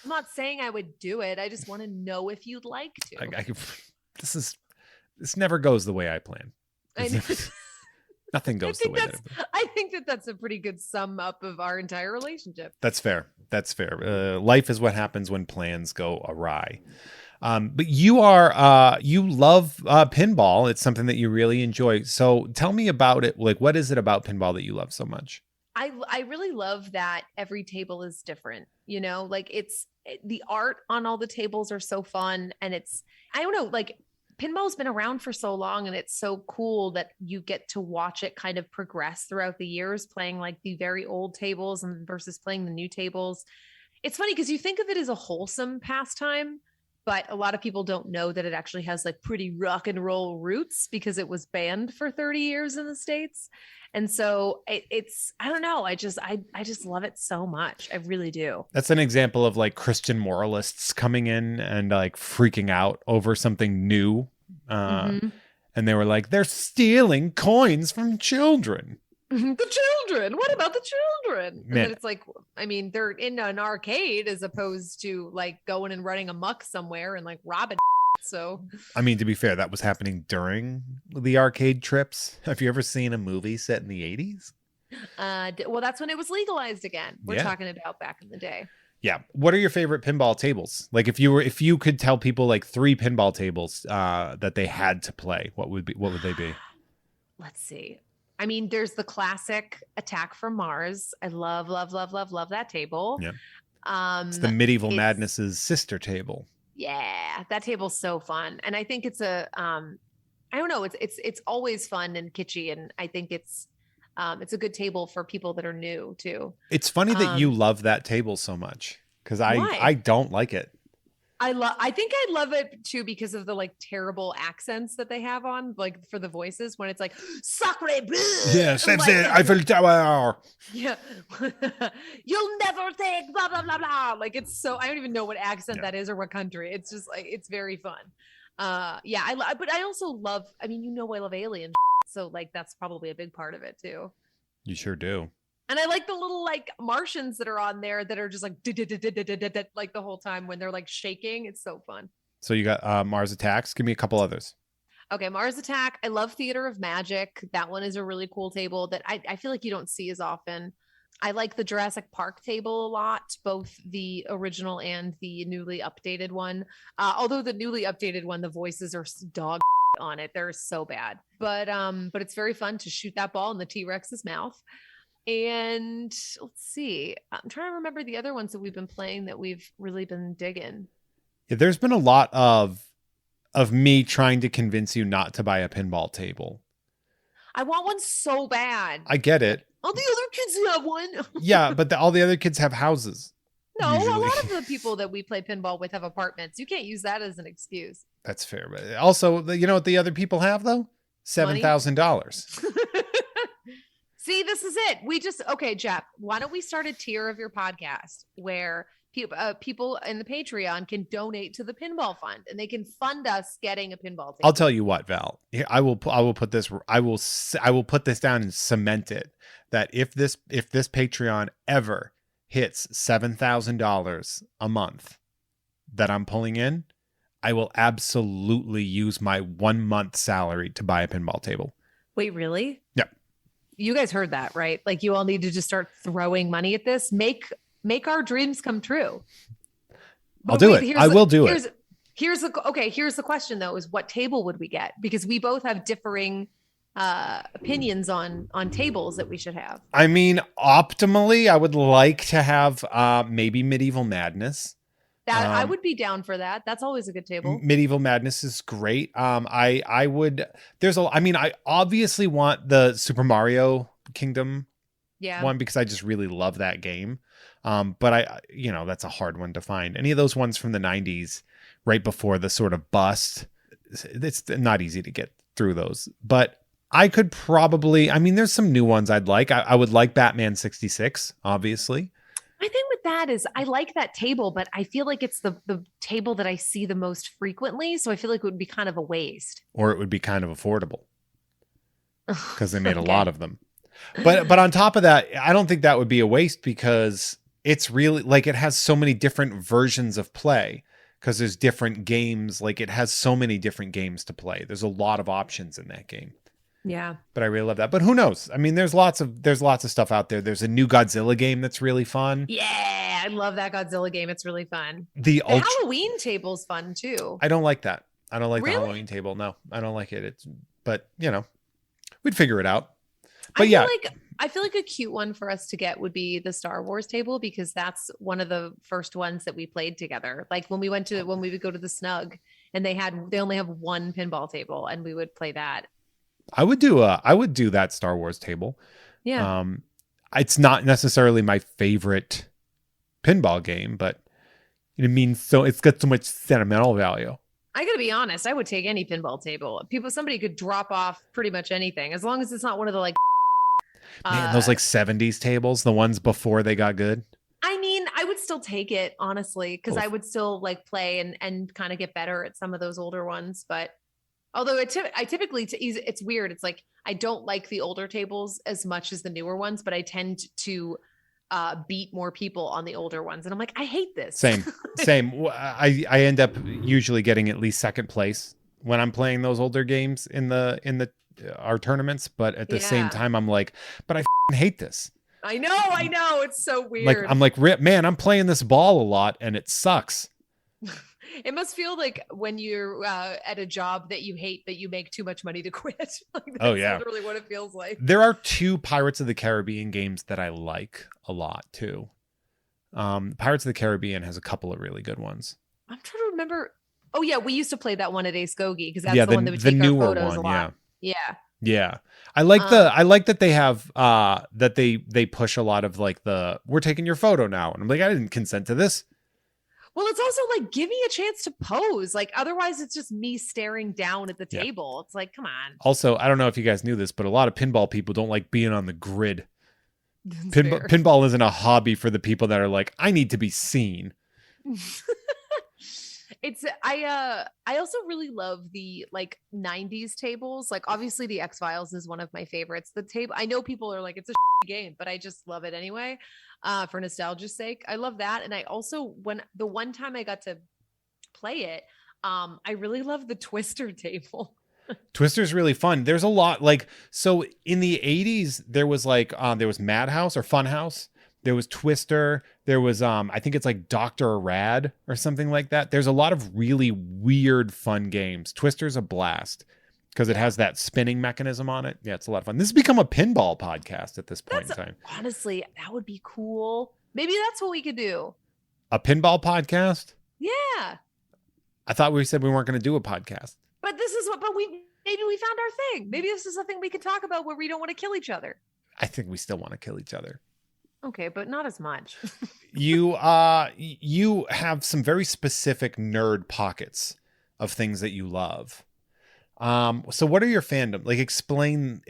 I'm not saying I would do it. I just want to know if you'd like to. This never goes the way I plan. Nothing goes the way that I think that's a pretty good sum up of our entire relationship. That's fair. Life is what happens when plans go awry. But you love pinball. It's something that you really enjoy. So tell me about it. Like, what is it about pinball that you love so much? I really love that every table is different, like the art on all the tables are so fun. And I don't know, like pinball's been around for so long and it's so cool that you get to watch it kind of progress throughout the years, playing like the very old tables and versus playing the new tables. It's funny because you think of it as a wholesome pastime, but a lot of people don't know that it actually has like pretty rock and roll roots because it was banned for 30 years in the States. And so I don't know. I just love it so much. I really do. That's an example of like Christian moralists coming in and like freaking out over something new. And they were like, they're stealing coins from children. The children. What about the children? And Man. then it's like, I mean, they're in an arcade as opposed to like going and running amok somewhere and like robbing. So, I mean, to be fair, that was happening during the arcade trips. Have you ever seen a movie set in the 80s? Well, that's when it was legalized again. We're talking about back in the day. Yeah. What are your favorite pinball tables? Like if you could tell people like 3 pinball tables that they had to play, what would they be? Let's see. I mean, there's the classic Attack from Mars. I love that table. Yeah. It's the Medieval Madness's sister table. Yeah, that table's so fun. And I think it's I don't know, it's always fun and kitschy. And I think it's a good table for people that are new too. It's funny that you love that table so much because I don't like it. I think I love it too because of the like terrible accents that they have on, like for the voices when it's like Sacre bleu. Yeah, like, Eiffel Tower. Yeah. You'll never take blah blah blah blah. Like it's so I don't even know what accent that is or what country. It's just like it's very fun. But I also love, I mean, I love alien, so like that's probably a big part of it too. You sure do. And I like the little like Martians that are on there that are just like like the whole time when they're like shaking. It's so fun. So you got Mars Attacks. Give me a couple others. Okay, Mars Attack. I love Theater of Magic. That one is a really cool table that I feel like you don't see as often. I like the Jurassic Park table a lot, both the original and the newly updated one. Although the newly updated one, the voices are dog on it. They're so bad. But it's very fun to shoot that ball in the T-Rex's mouth. And let's see, I'm trying to remember the other ones that we've been playing that we've really been digging. Yeah, there's been a lot of me trying to convince you not to buy a pinball table. I want one so bad. I get it. All the other kids have one. Yeah, but all the other kids have houses. No, usually. A lot of the people that we play pinball with have apartments. You can't use that as an excuse. That's fair. But also, you know what the other people have though? $7,000. See, this is it. Okay, Jeff, why don't we start a tier of your podcast where people in the Patreon can donate to the pinball fund and they can fund us getting a pinball table. I'll tell you what, Val, I will put this down and cement it that if this Patreon ever hits $7,000 a month that I'm pulling in, I will absolutely use my 1 month salary to buy a pinball table. Wait, really? Yep. You guys heard that, right? Like you all need to just start throwing money at this. Make our dreams come true. I'll do it. I will do it. Here's the question though, is what table would we get? Because we both have differing opinions on tables that we should have. I mean, optimally, I would like to have maybe Medieval Madness. That I would be down for that. That's always a good table. Medieval Madness is great. I would. There's a. I mean, I obviously want the Super Mario Kingdom one because I just really love that game. But that's a hard one to find. Any of those ones from the 90s, right before the sort of bust, it's not easy to get through those. But I could probably. I mean, there's some new ones I'd like. I would like Batman 66, obviously. My thing with that is I like that table, but I feel like it's the table that I see the most frequently. So I feel like it would be kind of a waste. Or it would be kind of affordable because they made a lot of them. But on top of that, I don't think that would be a waste because it's really like it has so many different versions of play because there's different games. Like it has so many different games to play. There's a lot of options in that game. Yeah. But I really love that. But who knows? I mean, there's lots of stuff out there. There's a new Godzilla game that's really fun. Yeah, I love that Godzilla game. It's really fun. The Halloween table's fun too. I don't like that. I don't like Really? the Halloween table. No, I don't like it. But we'd figure it out. But I feel like a cute one for us to get would be the Star Wars table because that's one of the first ones that we played together. Like when we would go to the Snug and they only have one pinball table and we would play that. I would do that Star Wars table. Yeah. It's not necessarily my favorite pinball game, but it means it's got so much sentimental value. I gotta be honest, I would take any pinball table. Somebody could drop off pretty much anything as long as it's not one of the like. Man, those like 70s tables, the ones before they got good. I mean, I would still take it honestly because I would still like play and kind of get better at some of those older ones, but. Although I typically, it's weird. It's like, I don't like the older tables as much as the newer ones, but I tend to beat more people on the older ones. And I'm like, I hate this. Same. I end up usually getting at least second place when I'm playing those older games in our tournaments. But at the same time, I'm like, but I hate this. I know. It's so weird. Like, I'm like, man, I'm playing this ball a lot and it sucks. It must feel like when you're at a job that you hate, that you make too much money to quit. Like that's literally what it feels like. There are 2 Pirates of the Caribbean games that I like a lot too. Pirates of the Caribbean has a couple of really good ones. I'm trying to remember. Oh yeah, we used to play that one at Ace Gogi because that's the one that would take our photos a lot. Yeah. I like that they have that they push a lot of like we're taking your photo now, and I'm like, I didn't consent to this. Well, it's also like, give me a chance to pose. Like, otherwise it's just me staring down at the table. It's like, come on. Also, I don't know if you guys knew this, but a lot of pinball people don't like being on the grid. Pinball isn't a hobby for the people that are like, I need to be seen. I also really love the like 90s tables. Like obviously the X-Files is one of my favorites. The table, I know people are like, it's a game, but I just love it anyway. For nostalgia's sake. I love that. And I also, when the one time I got to play it, I really love the Twister table. Twister's really fun. There's a lot like, so in the 80s, there was like, there was Madhouse or Funhouse. There was Twister. There was, I think it's like Dr. Rad or something like that. There's a lot of really weird, fun games. Twister's a blast because it has that spinning mechanism on it. Yeah, it's a lot of fun. This has become a pinball podcast at this point in time. Honestly, that would be cool. Maybe that's what we could do. A pinball podcast? Yeah. I thought we said we weren't going to do a podcast. But maybe we found our thing. Maybe this is something we could talk about where we don't want to kill each other. I think we still want to kill each other. Okay, but not as much. You have some very specific nerd pockets of things that you love. So what are your fandom? Like explain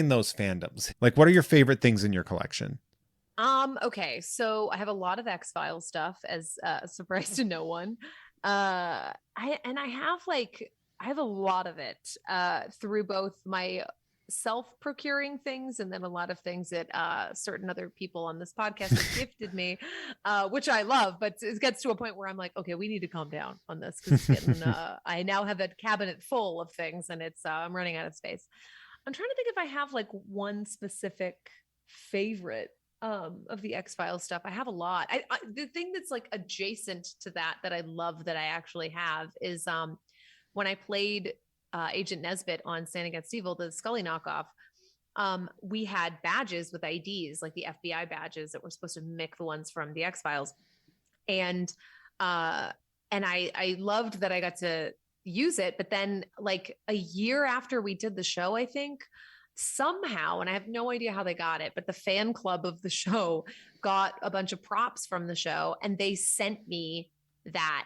those fandoms. Like what are your favorite things in your collection? Okay, so I have a lot of X-Files stuff, as a surprise to no one. I have a lot of it through both my self-procuring things and then a lot of things that certain other people on this podcast have gifted me, which I love, but it gets to a point where I'm like, okay, we need to calm down on this because I now have a cabinet full of things and it's I'm running out of space. I'm trying to think if I have like one specific favorite of the X-Files stuff. I have a lot. The thing that's like adjacent to that I love that I actually have is when I played Agent Nesbitt on Stand Against Evil, the Scully knockoff, we had badges with IDs, like the FBI badges that were supposed to mimic the ones from the X-Files. And I loved that I got to use it. But then like a year after we did the show, I think somehow, and I have no idea how they got it, but the fan club of the show got a bunch of props from the show, and they sent me that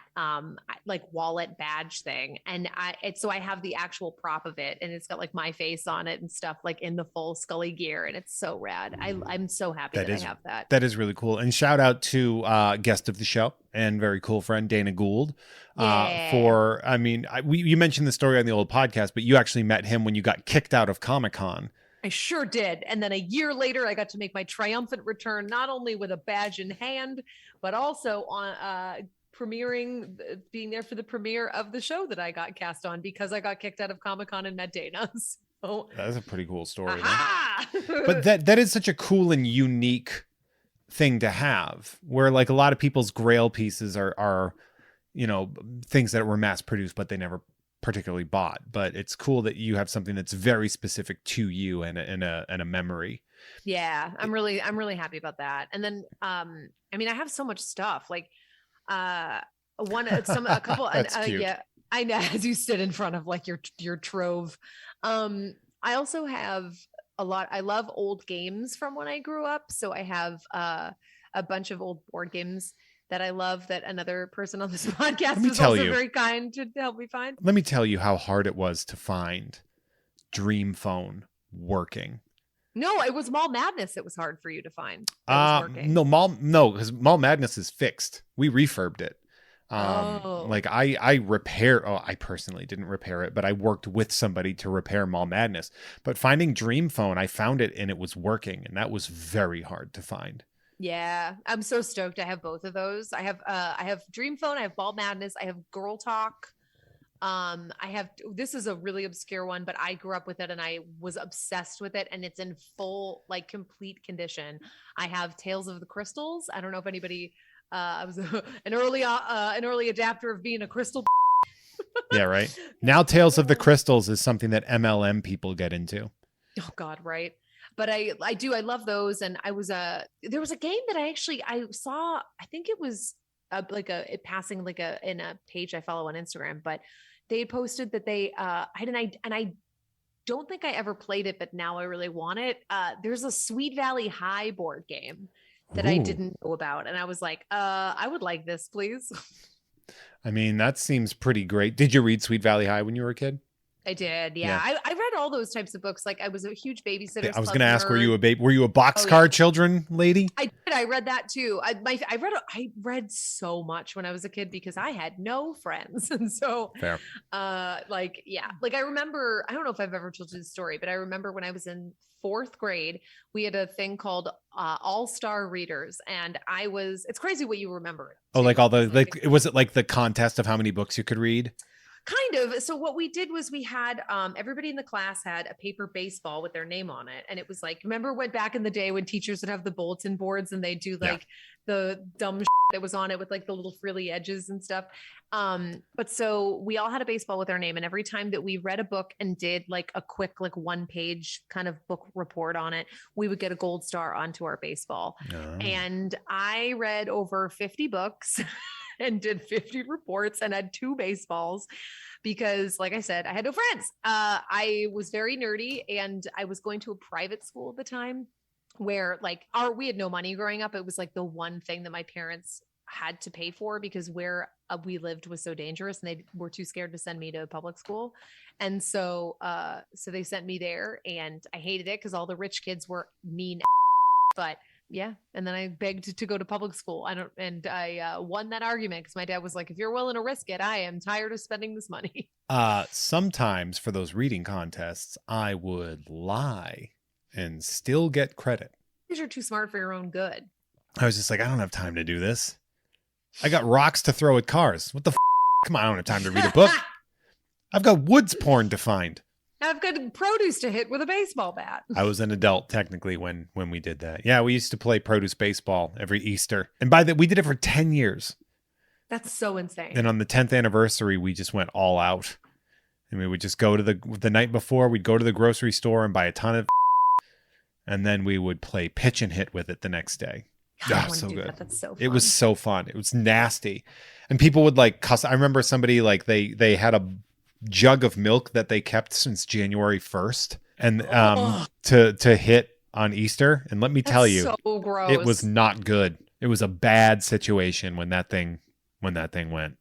like wallet badge thing, and so I have the actual prop of it, and it's got like my face on it and stuff, like in the full Scully gear, and it's so rad. I'm so happy that I have that. That is really cool. And shout out to guest of the show and very cool friend Dana Gould for, I mean, you mentioned the story on the old podcast, but you actually met him when you got kicked out of Comic-Con. I sure did. And then a year later, I got to make my triumphant return, not only with a badge in hand, but also on being there for the premiere of the show that I got cast on, because I got kicked out of Comic-Con and met Dana. So that's a pretty cool story. But that is such a cool and unique thing to have, where like a lot of people's grail pieces are you know, things that were mass produced, but they never particularly bought. But it's cool that you have something that's very specific to you and a memory. Yeah, I'm really happy about that. And then I mean, I have so much stuff, like a couple That's cute. yeah, I know, as you stood in front of like your trove. I also have a lot. I love old games from when I grew up, so I have a bunch of old board games that I love, that another person on this podcast was also very kind to help me find. Let me tell you how hard it was to find Dream Phone working. No, it was Mall Madness. It was hard for you to find. No, because Mall Madness is fixed. We refurbed it. Like I personally didn't repair it, but I worked with somebody to repair Mall Madness. But finding Dream Phone, I found it and it was working, and that was very hard to find. Yeah, I'm so stoked. I have both of those. I have Dream Phone, I have Ball Madness, I have Girl Talk. This is a really obscure one, but I grew up with it and I was obsessed with it, and it's in full, like, complete condition. I have Tales of the Crystals. I don't know if anybody, I was an early adapter of being a crystal. Yeah, right. Now Tales of the Crystals is something that MLM people get into. Oh God, right. But I love those. And there was a game that I saw, I think it was passing in a page I follow on Instagram, but they posted that they, I don't think I ever played it, but now I really want it. There's a Sweet Valley High board game that I didn't know about. And I was like, I would like this, please. I mean, that seems pretty great. Did you read Sweet Valley High when you were a kid? I did. Yeah. I read all those types of books. Like, I was a huge Babysitter's I was Club going to ask, nerd. were you a boxcar children lady? I did. I read that too. I read so much when I was a kid because I had no friends. And so, fair. I remember, I don't know if I've ever told you the story, but I remember when I was in 4th grade, we had a thing called All-Star Readers. And it's crazy what you remember. Oh, like all the, was it like the contest of how many books you could read? Kind of. So what we did was we had everybody in the class had a paper baseball with their name on it. And it was like, remember when back in the day when teachers would have the bulletin boards and they do like the dumb that was on it with like the little frilly edges and stuff. But so we all had a baseball with our name. And every time that we read a book and did like a quick, like 1-page kind of book report on it, we would get a gold star onto our baseball. Oh. And I read over 50 books and did 50 reports and had 2 baseballs because, like I said, I had no friends. I was very nerdy, and I was going to a private school at the time where we had no money growing up. It was like the one thing that my parents had to pay for because where we lived was so dangerous, and they were too scared to send me to public school. And so they sent me there, and I hated it because all the rich kids were mean, but yeah. And then I begged to go to public school. I won that argument because my dad was like, if you're willing to risk it, I am tired of spending this money. Sometimes for those reading contests, I would lie and still get credit. Because you're too smart for your own good. I was just like, I don't have time to do this. I got rocks to throw at cars. What the f***? Come on, I don't have time to read a book. I've got woods porn to find. I've got produce to hit with a baseball bat. I was an adult technically when we did that. Yeah, we used to play produce baseball every Easter. And we did it for 10 years. That's so insane. And on the 10th anniversary, we just went all out. And we would just go to the night before, we'd go to the grocery store and buy a ton of, and then we would play pitch and hit with it the next day. God, I Oh, want so to do good. that. That's so fun. It was so fun. It was nasty. And people would like cuss. I remember somebody like they had a jug of milk that they kept since January 1st and to hit on Easter. And let me tell you, so gross. it was not good. It was a bad situation when that thing went.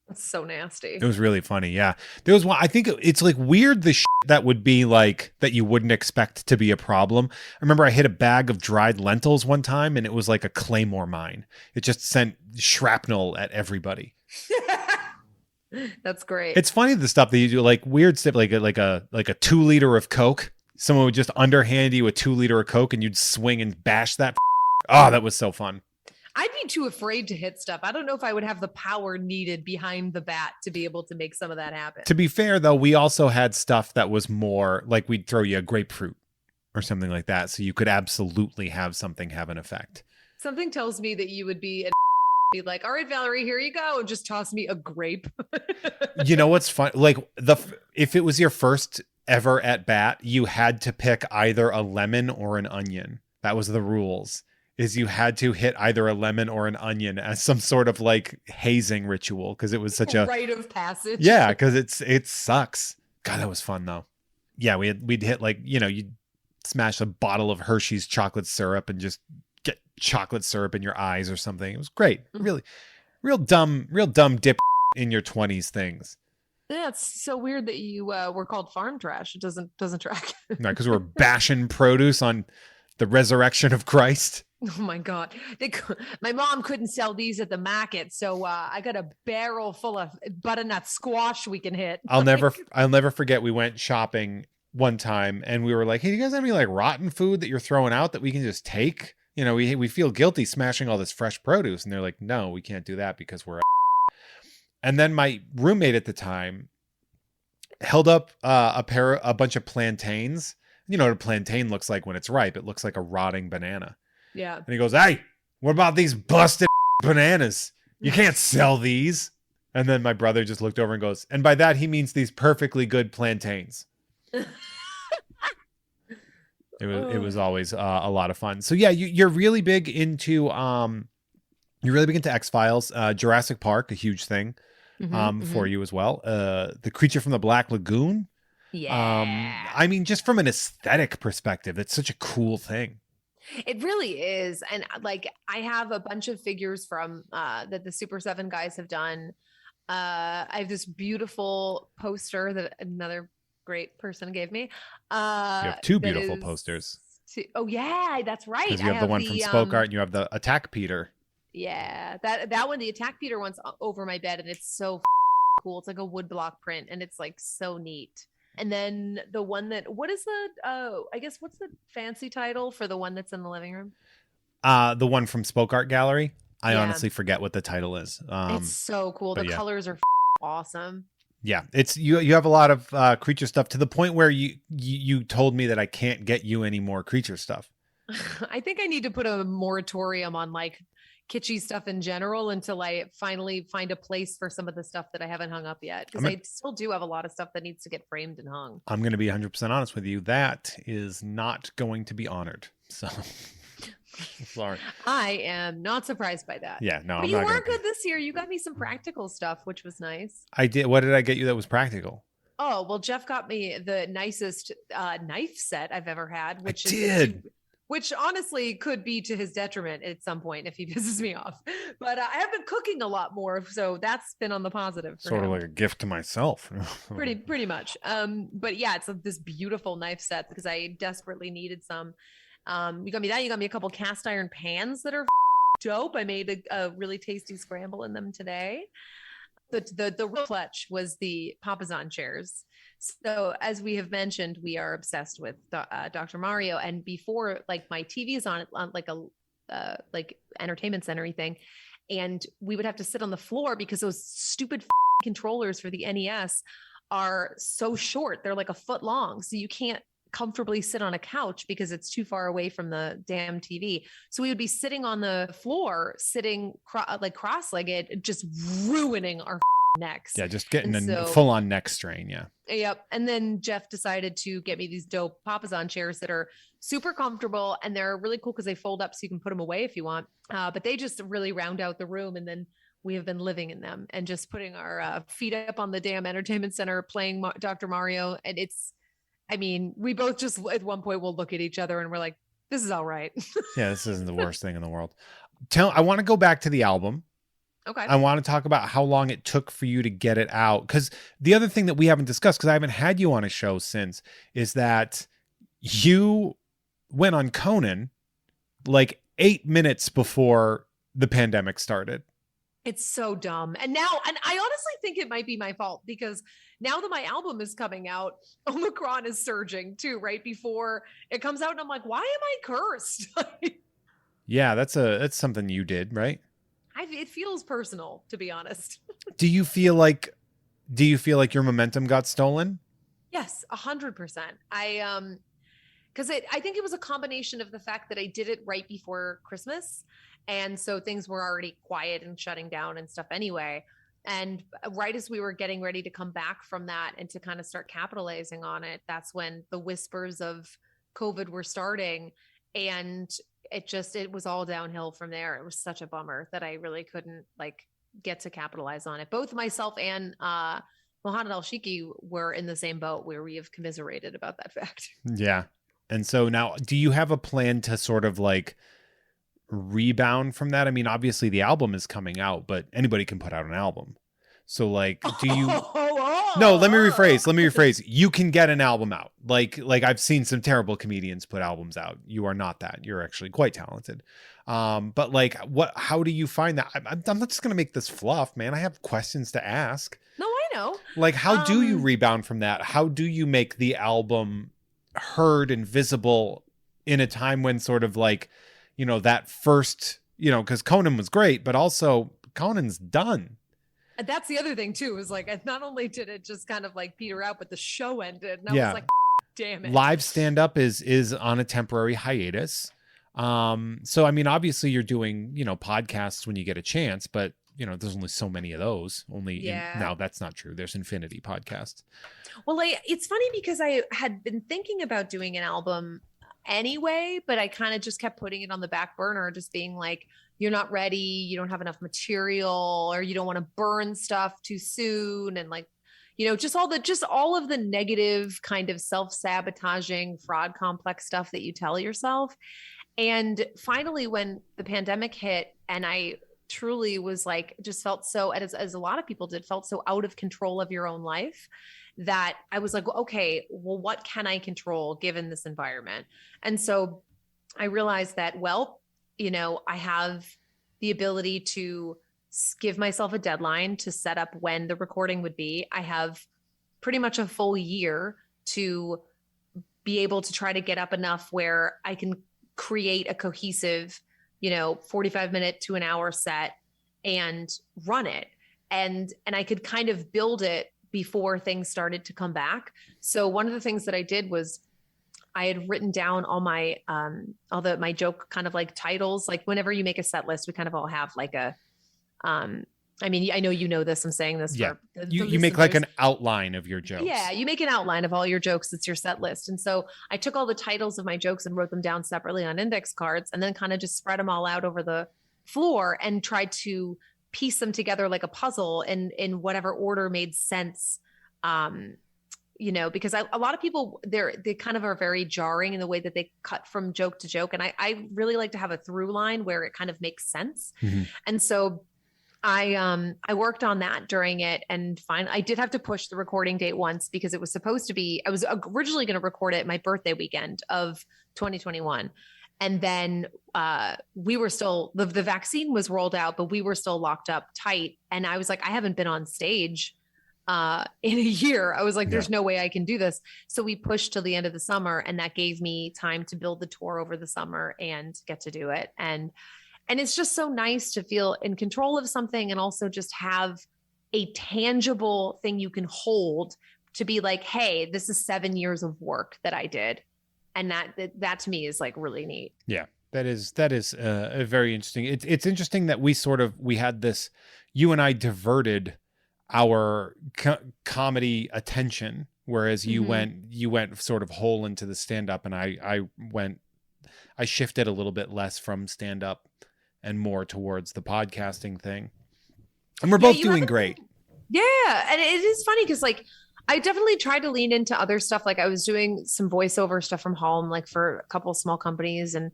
That's so nasty. It was really funny. Yeah. There was one, I think it's like weird the shit that would be like that you wouldn't expect to be a problem. I remember I hit a bag of dried lentils one time and it was like a claymore mine. It just sent shrapnel at everybody. That's great. It's funny the stuff that you do, like weird stuff, like a 2 liter of Coke. Someone would just underhand you a 2 liter of Coke and you'd swing and bash that. Oh, that was so fun. I'd be too afraid to hit stuff. I don't know if I would have the power needed behind the bat to be able to make some of that happen. To be fair, though, we also had stuff that was more like we'd throw you a grapefruit or something like that. So you could absolutely have something have an effect. Something tells me that you would be like, all right, Valerie, here you go. And just toss me a grape. You know what's fun? Like if it was your first ever at bat, you had to pick either a lemon or an onion. That was the rules. Is you had to hit either a lemon or an onion as some sort of like hazing ritual because it was such a rite of passage. Yeah, because it sucks. God, that was fun though. Yeah, we'd hit like, you'd smash a bottle of Hershey's chocolate syrup and just get chocolate syrup in your eyes or something. It was great. Really, real dumb dip in your 20s things. Yeah, it's so weird that you were called farm trash. It doesn't track. No, because we're bashing produce on the resurrection of Christ. Oh my God. My mom couldn't sell these at the market. So I got a barrel full of butternut squash we can hit. I'll never forget. We went shopping one time and we were like, hey, do you guys have any like rotten food that you're throwing out that we can just take? We feel guilty smashing all this fresh produce. And they're like, no, we can't do that because we're. And then my roommate at the time held up a bunch of plantains. You know what a plantain looks like when it's ripe. It looks like a rotting banana. Yeah. And he goes, hey, what about these busted bananas? You can't sell these. And then my brother just looked over and goes, and by that, he means these perfectly good plantains. It was always a lot of fun. So yeah, you're really big into X-Files, Jurassic Park, a huge thing for you as well. The Creature from the Black Lagoon. Yeah. I mean, just from an aesthetic perspective, it's such a cool thing. It really is. And like, I have a bunch of figures from that the Super 7 guys have done. I have this beautiful poster that another great person gave me. You have 2 beautiful posters. Oh yeah, that's right. Because you have the one from Spoke Art and you have the Attack Peter. Yeah, that one, the Attack Peter one's over my bed and it's so cool. It's like a woodblock print and it's like so neat. And then the one what's the fancy title for the one that's in the living room? The one from Spoke Art Gallery. I honestly forget what the title is. It's so cool. The colors are awesome. Yeah, it's you have a lot of creature stuff to the point where you told me that I can't get you any more creature stuff. I think I need to put a moratorium on like kitschy stuff in general until I finally find a place for some of the stuff that I haven't hung up yet. Because I still do have a lot of stuff that needs to get framed and hung. I'm going to be 100% honest with you. That is not going to be honored. So sorry. I am not surprised by that. Yeah, no, but you were good this year. You got me some practical stuff, which was nice. I did. What did I get you that was practical? Oh, well, Jeff got me the nicest knife set I've ever had, which honestly could be to his detriment at some point if he pisses me off. But I have been cooking a lot more, so that's been on the positive. Sort of like a gift to myself. pretty much. But yeah, it's this beautiful knife set because I desperately needed some. You got me that. You got me a couple cast iron pans that are dope. I made a really tasty scramble in them today. The real clutch was the Papasan chairs. So as we have mentioned, we are obsessed with Dr. Mario. And before, like my TV is on like a like entertainment center thing, and we would have to sit on the floor because those stupid controllers for the NES are so short. They're like a foot long, so you can't comfortably sit on a couch because it's too far away from the damn TV. So we would be sitting on the floor, sitting like cross-legged, just ruining our necks. Yeah, just getting And a so, full-on neck strain. Yeah. yep. And then Jeff decided to get me these dope Papasan chairs that are super comfortable, and they're really cool because they fold up so you can put them away if you want. But they just really round out the room. And then we have been living in them and just putting our feet up on the damn entertainment center, playing Dr. Mario. And I mean, we both just at one point will look at each other and we're like, this is all right. Yeah, this isn't the worst thing in the world. I want to go back to the album. Okay. I want to talk about how long it took for you to get it out. Because the other thing that we haven't discussed, because I haven't had you on a show since, is that you went on Conan like 8 minutes before the pandemic started. It's so dumb. And I honestly think it might be my fault, because now that my album is coming out, Omicron is surging too, right before it comes out. And I'm like, why am I cursed? Yeah, that's something you did, right? It feels personal, to be honest. Do you feel like your momentum got stolen? Yes, 100%. Because I think it was a combination of the fact that I did it right before Christmas. And so things were already quiet and shutting down and stuff anyway. And right as we were getting ready to come back from that and to kind of start capitalizing on it, that's when the whispers of COVID were starting. And it was all downhill from there. It was such a bummer that I really couldn't get to capitalize on it. Both myself and Mohamed Al-Shiki were in the same boat, where we have commiserated about that fact. Yeah. And so now, do you have a plan to sort of rebound from that? I mean, obviously the album is coming out, but anybody can put out an album. So do you No, let me rephrase. You can get an album out. Like I've seen some terrible comedians put albums out. You are not that. You're actually quite talented. But how do you find that? I'm not just going to make this fluff, man. I have questions to ask. No, I know. How do you rebound from that? How do you make the album heard and visible in a time when sort of that first, because Conan was great, but also Conan's done. And that's the other thing too, is not only did it just kind of peter out, but the show ended. And I was like, damn it. Live stand-up is on a temporary hiatus. So, I mean, obviously you're doing, podcasts when you get a chance, but there's only so many of those. Now that's not true. There's infinity podcasts. Well, it's funny because I had been thinking about doing an album anyway, but I kind of just kept putting it on the back burner, just being like, you're not ready, you don't have enough material, or you don't want to burn stuff too soon. And just all of the negative kind of self-sabotaging fraud complex stuff that you tell yourself. And finally, when the pandemic hit, and I truly was just felt so, as a lot of people did, felt so out of control of your own life, that I was like, okay, well, what can I control given this environment? And so I realized that, I have the ability to give myself a deadline to set up when the recording would be. I have pretty much a full year to be able to try to get up enough where I can create a cohesive, 45-minute to an hour set and run it. And I could kind of build it before things started to come back. So one of the things that I did was I had written down all my my joke kind of titles. Whenever you make a set list, we kind of all have I mean, I know you know this. I'm saying this. Yeah. For you make an outline of your jokes. Yeah, you make an outline of all your jokes. It's your set list. And so I took all the titles of my jokes and wrote them down separately on index cards, and then kind of just spread them all out over the floor and tried to piece them together like a puzzle in whatever order made sense. Because a lot of people, they kind of are very jarring in the way that they cut from joke to joke. And I really like to have a through line where it kind of makes sense. Mm-hmm. And so I worked on that during it, and finally I did have to push the recording date once, because it was supposed to be, I was originally going to record it my birthday weekend of 2021. And then we were still, the vaccine was rolled out, but we were still locked up tight. And I was like, I haven't been on stage in a year. I was like, there's no way I can do this. So we pushed till the end of the summer, and that gave me time to build the tour over the summer and get to do it. And it's just so nice to feel in control of something, and also just have a tangible thing you can hold to be like, hey, this is 7 years of work that I did. And that to me is really neat. Yeah, that is very interesting. It's interesting that we had this, you and I diverted our comedy attention, whereas you went sort of whole into the stand-up, and I shifted a little bit less from stand-up and more towards the podcasting thing. And we're both doing great. Yeah. And it is funny because like I definitely tried to lean into other stuff. Like I was doing some voiceover stuff from home, like for a couple of small companies, and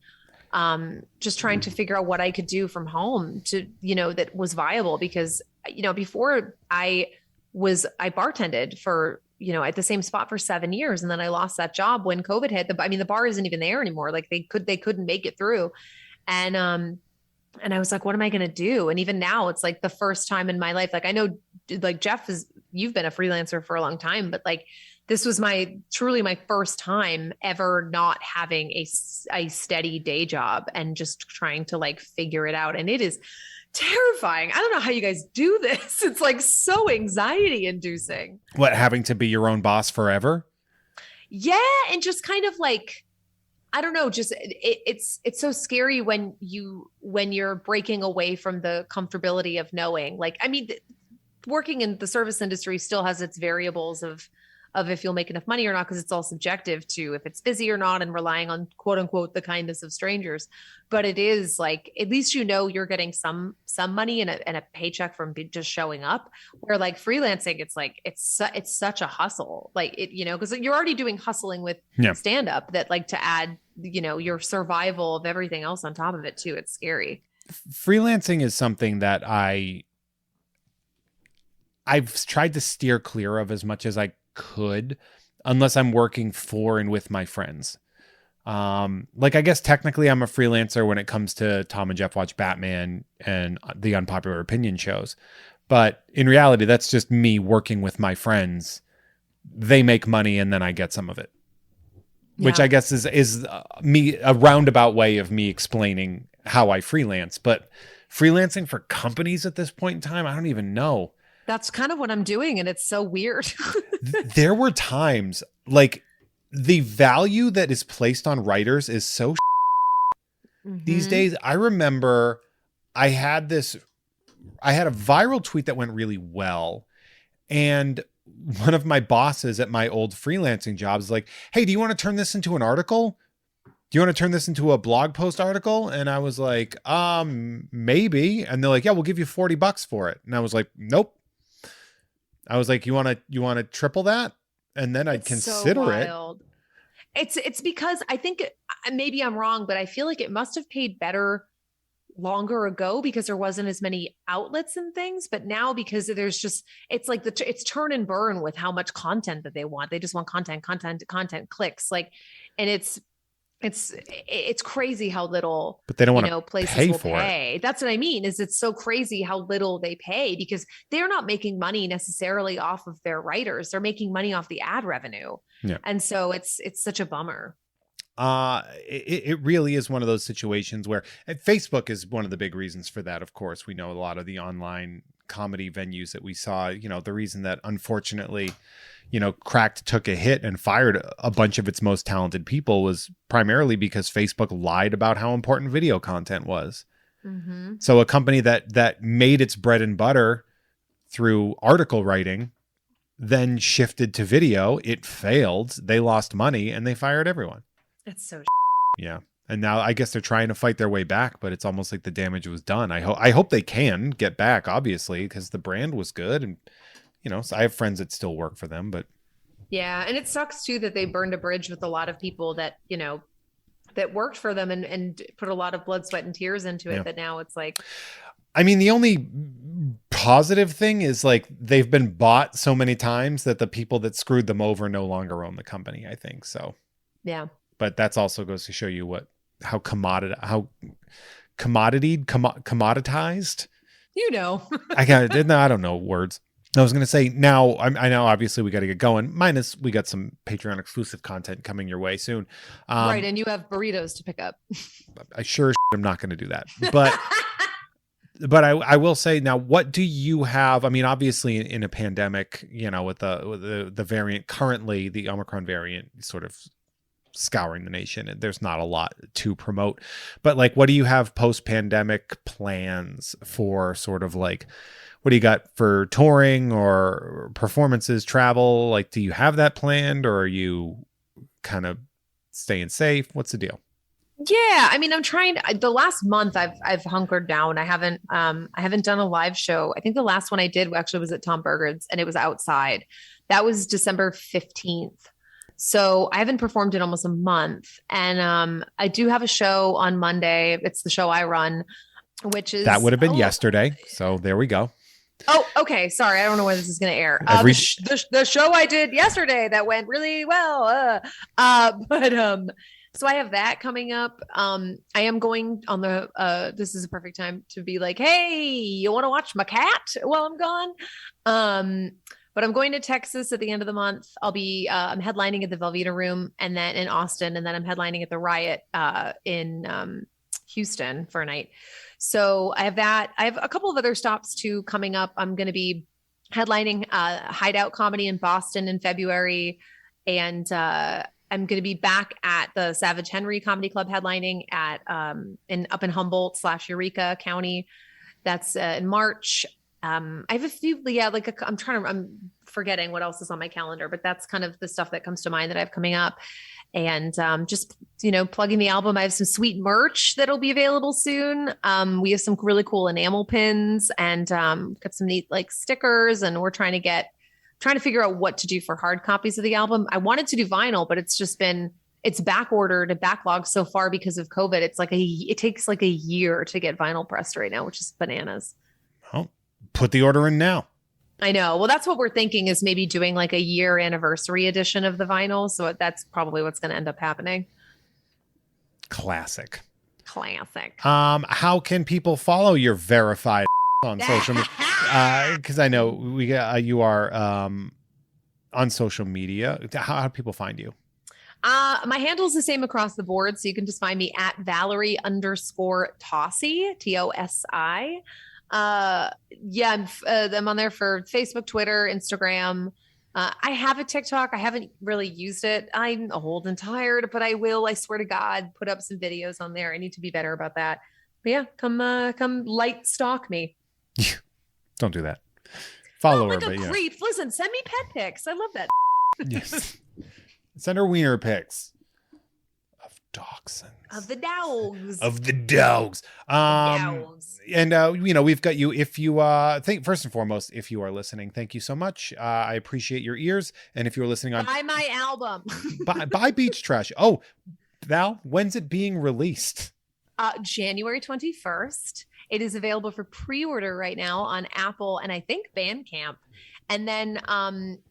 just trying to figure out what I could do from home to, that was viable because, before I bartended for, at the same spot for 7 years. And then I lost that job when COVID hit. The bar isn't even there anymore. Like they couldn't make it through. And I was like, what am I going to do? And even now it's like the first time in my life, like I know like you've been a freelancer for a long time, but like this was truly my first time ever not having a steady day job and just trying to like figure it out. And it is terrifying. I don't know how you guys do this. It's like so anxiety inducing. What, having to be your own boss forever? Yeah. And just kind of like, I don't know, just it's so scary when you're breaking away from the comfortability of knowing, like, I mean, working in the service industry still has its variables of if you'll make enough money or not, because it's all subjective to if it's busy or not and relying on quote unquote the kindness of strangers. But it is like, at least you're getting some money and a paycheck from just showing up, where like freelancing, it's like it's such a hustle, like it, because you're already doing hustling with stand up, that like to add your survival of everything else on top of it too, it's scary. Freelancing is something that I've tried to steer clear of as much as I could, unless I'm working for and with my friends. Like I guess technically I'm a freelancer when it comes to Tom and Jeff Watch Batman and the Unpopular Opinion shows, but in reality that's just me working with my friends. They make money and then I get some of it, which I guess is me, a roundabout way of me explaining how I freelance. But freelancing for companies at this point in time, I don't even know. That's kind of what I'm doing. And it's so weird. There were times like the value that is placed on writers is so these days. I remember I had a viral tweet that went really well. And one of my bosses at my old freelancing jobs is like, hey, do you want to turn this into an article? Do you want to turn this into a blog post article? And I was like, maybe. And they're like, yeah, we'll give you $40 for it. And I was like, nope. I was like, you want to triple that? And then I'd consider it. It's because I think maybe I'm wrong, but I feel like it must have paid better longer ago because there wasn't as many outlets and things. But now, because there's just, it's like it's turn and burn with how much content that they want. They just want content clicks. Like, and it's crazy how little, but they don't want to places pay will for pay. it. That's what I mean, is it's so crazy how little they pay because they're not making money necessarily off of their writers. They're making money off the ad revenue. Yeah. And so it's such a bummer. It really is one of those situations where Facebook is one of the big reasons for that. Of course, we know a lot of the online comedy venues that we saw, the reason that unfortunately, Cracked took a hit and fired a bunch of its most talented people was primarily because Facebook lied about how important video content was. Mm-hmm. So a company that made its bread and butter through article writing, then shifted to video, it failed, they lost money, and they fired everyone. That's so yeah. And now I guess they're trying to fight their way back, but it's almost like the damage was done. I hope they can get back, obviously, because the brand was good. And, so I have friends that still work for them, but. Yeah. And it sucks too, that they burned a bridge with a lot of people that, that worked for them and put a lot of blood, sweat, and tears into it. That now it's like. I mean, the only positive thing is like they've been bought so many times that the people that screwed them over no longer own the company, I think. So. Yeah. But that's also goes to show you how commoditized. I don't know words. I was going to say now, I know obviously we got to get going. We got some Patreon exclusive content coming your way soon. Right. And you have burritos to pick up. I sure am not going to do that. But but I will say now, what do you have? I mean, obviously in a pandemic, with the variant currently, the Omicron variant sort of scouring the nation, and there's not a lot to promote. But like, what do you have post-pandemic plans for sort of like, what do you got for touring or performances, travel? Like, do you have that planned, or are you kind of staying safe? What's the deal? Yeah, I mean, I'm trying the last month I've hunkered down. I haven't done a live show. I think the last one I did actually was at Tom Berger's, and it was outside. That was December 15th. So I haven't performed in almost a month. And I do have a show on Monday. It's the show I run, which is That would have been yesterday. So there we go. Oh, okay. Sorry, I don't know when this is going to air. The show I did yesterday that went really well. So I have that coming up. I am going on the. This is a perfect time to be like, hey, you want to watch my cat while I'm gone? But I'm going to Texas at the end of the month. I'll be. I'm headlining at the Velveeta Room, and then in Austin, and then I'm headlining at the Riot in Houston for a night. So I have that. I have a couple of other stops too coming up. I'm going to be headlining Hideout Comedy in Boston in February. And I'm going to be back at the Savage Henry Comedy Club headlining at up in Humboldt / Eureka County. That's in March. I have a few, I'm forgetting what else is on my calendar, but that's kind of the stuff that comes to mind that I have coming up. And just, plugging the album. I have some sweet merch that'll be available soon. We have some really cool enamel pins and got some neat like stickers, and we're trying to figure out what to do for hard copies of the album. I wanted to do vinyl, but it's back ordered and backlogged so far because of COVID. It takes like a year to get vinyl pressed right now, which is bananas. Oh, put the order in now. I know. Well, that's what we're thinking, is maybe doing like a year anniversary edition of the vinyl. So that's probably what's going to end up happening. Classic. How can people follow your verified on social media? Because I know you are on social media. How do people find you? My handle is the same across the board. So you can just find me at Valerie _ Tosi, TOSI. I'm on there for Facebook, Twitter, Instagram. I have a TikTok. I haven't really used it. I'm old and tired, but I will, I swear to God, put up some videos on there. I need to be better about that. But yeah, come light stalk me. Don't do that. Follow her, but yeah. Listen, send me pet pics. I love that. Yes. Send her wiener pics. Dachshunds. Of the dogs. And we've got you. If you first and foremost, if you are listening, thank you so much. I appreciate your ears. And if you're listening on buy my album. buy Beach Trash. Oh, Val, when's it being released? January 21st. It is available for pre-order right now on Apple and I think Bandcamp. And then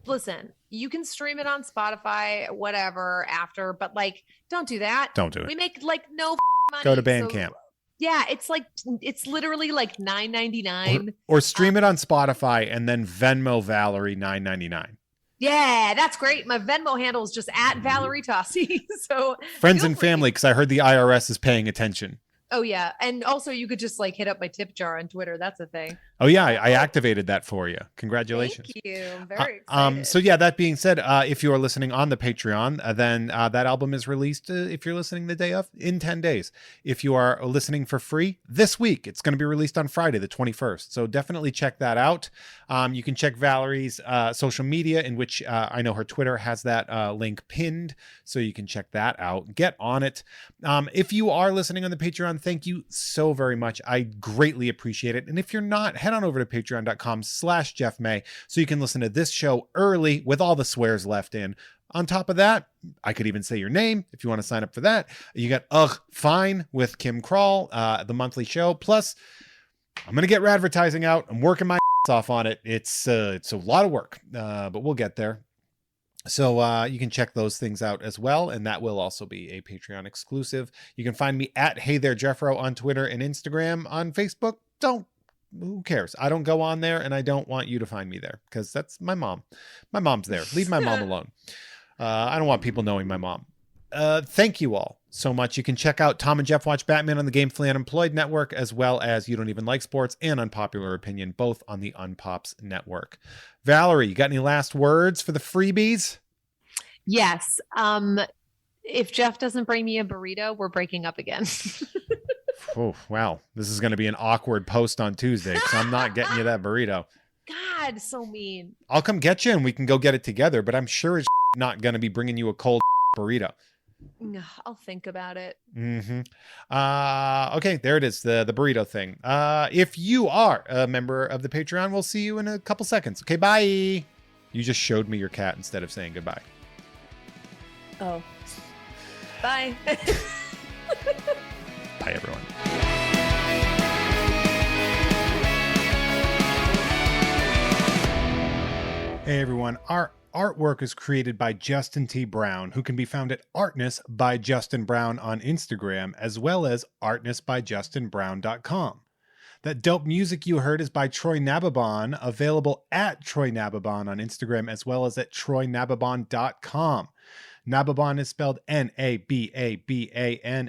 listen, you can stream it on Spotify, whatever, after, but like, don't do that. Don't do it. We make like no money. Go to Bandcamp. So, yeah, it's literally like $9.99. Or stream it on Spotify and then Venmo Valerie $9.99. Yeah, that's great. My Venmo handle is just at Valerie Tosi. So friends and family, because I heard the IRS is paying attention. Oh yeah, and also you could just like hit up my tip jar on Twitter. That's a thing. Oh yeah, I activated that for you. Congratulations. Thank you. I'm very excited. So yeah, that being said, if you are listening on the Patreon, then that album is released. If you're listening the day of, in 10 days. If you are listening for free, this week it's going to be released on Friday, the 21st. So definitely check that out. You can check Valerie's social media, in which I know her Twitter has that link pinned, so you can check that out. Get on it. If you are listening on the Patreon, thank you so very much. I greatly appreciate it. And if you're not, head on over to patreon.com/JeffMay so you can listen to this show early with all the swears left in. On top of that, I could even say your name if you want to sign up for that. You got Fine with Kim Crawl, the monthly show. Plus, I'm going to get advertising out. I'm working my ass off on it. It's a lot of work, but we'll get there. So you can check those things out as well, and that will also be a Patreon exclusive. You can find me at Hey There Jeffro on Twitter and Instagram. On Facebook, who cares? I don't go on there, and I don't want you to find me there because that's my mom. My mom's there. Leave my mom alone. I don't want people knowing my mom. Thank you all so much. You can check out Tom and Jeff Watch Batman on the Gamefully Unemployed Network, as well as You Don't Even Like Sports and Unpopular Opinion, both on the Unpops Network. Valerie, you got any last words for the freebies? Yes. If Jeff doesn't bring me a burrito, we're breaking up again. Oh, wow. This is going to be an awkward post on Tuesday because I'm not getting you that burrito. God, so mean. I'll come get you and we can go get it together, but I'm sure it's not going to be bringing you a cold burrito. I'll think about it. Okay, there it is, the burrito thing. If you are a member of the Patreon, we'll see you in a couple seconds. Okay, bye. You just showed me your cat instead of saying goodbye. Oh. Bye. Bye, everyone. Hey, everyone. Our artwork is created by Justin T. Brown, who can be found at Artness by Justin Brown on Instagram, as well as artnessbyjustinbrown.com. That dope music you heard is by Troy Nababon, available at Troy Nababon on Instagram, as well as at troynababon.com. Nababon is spelled Nababan, and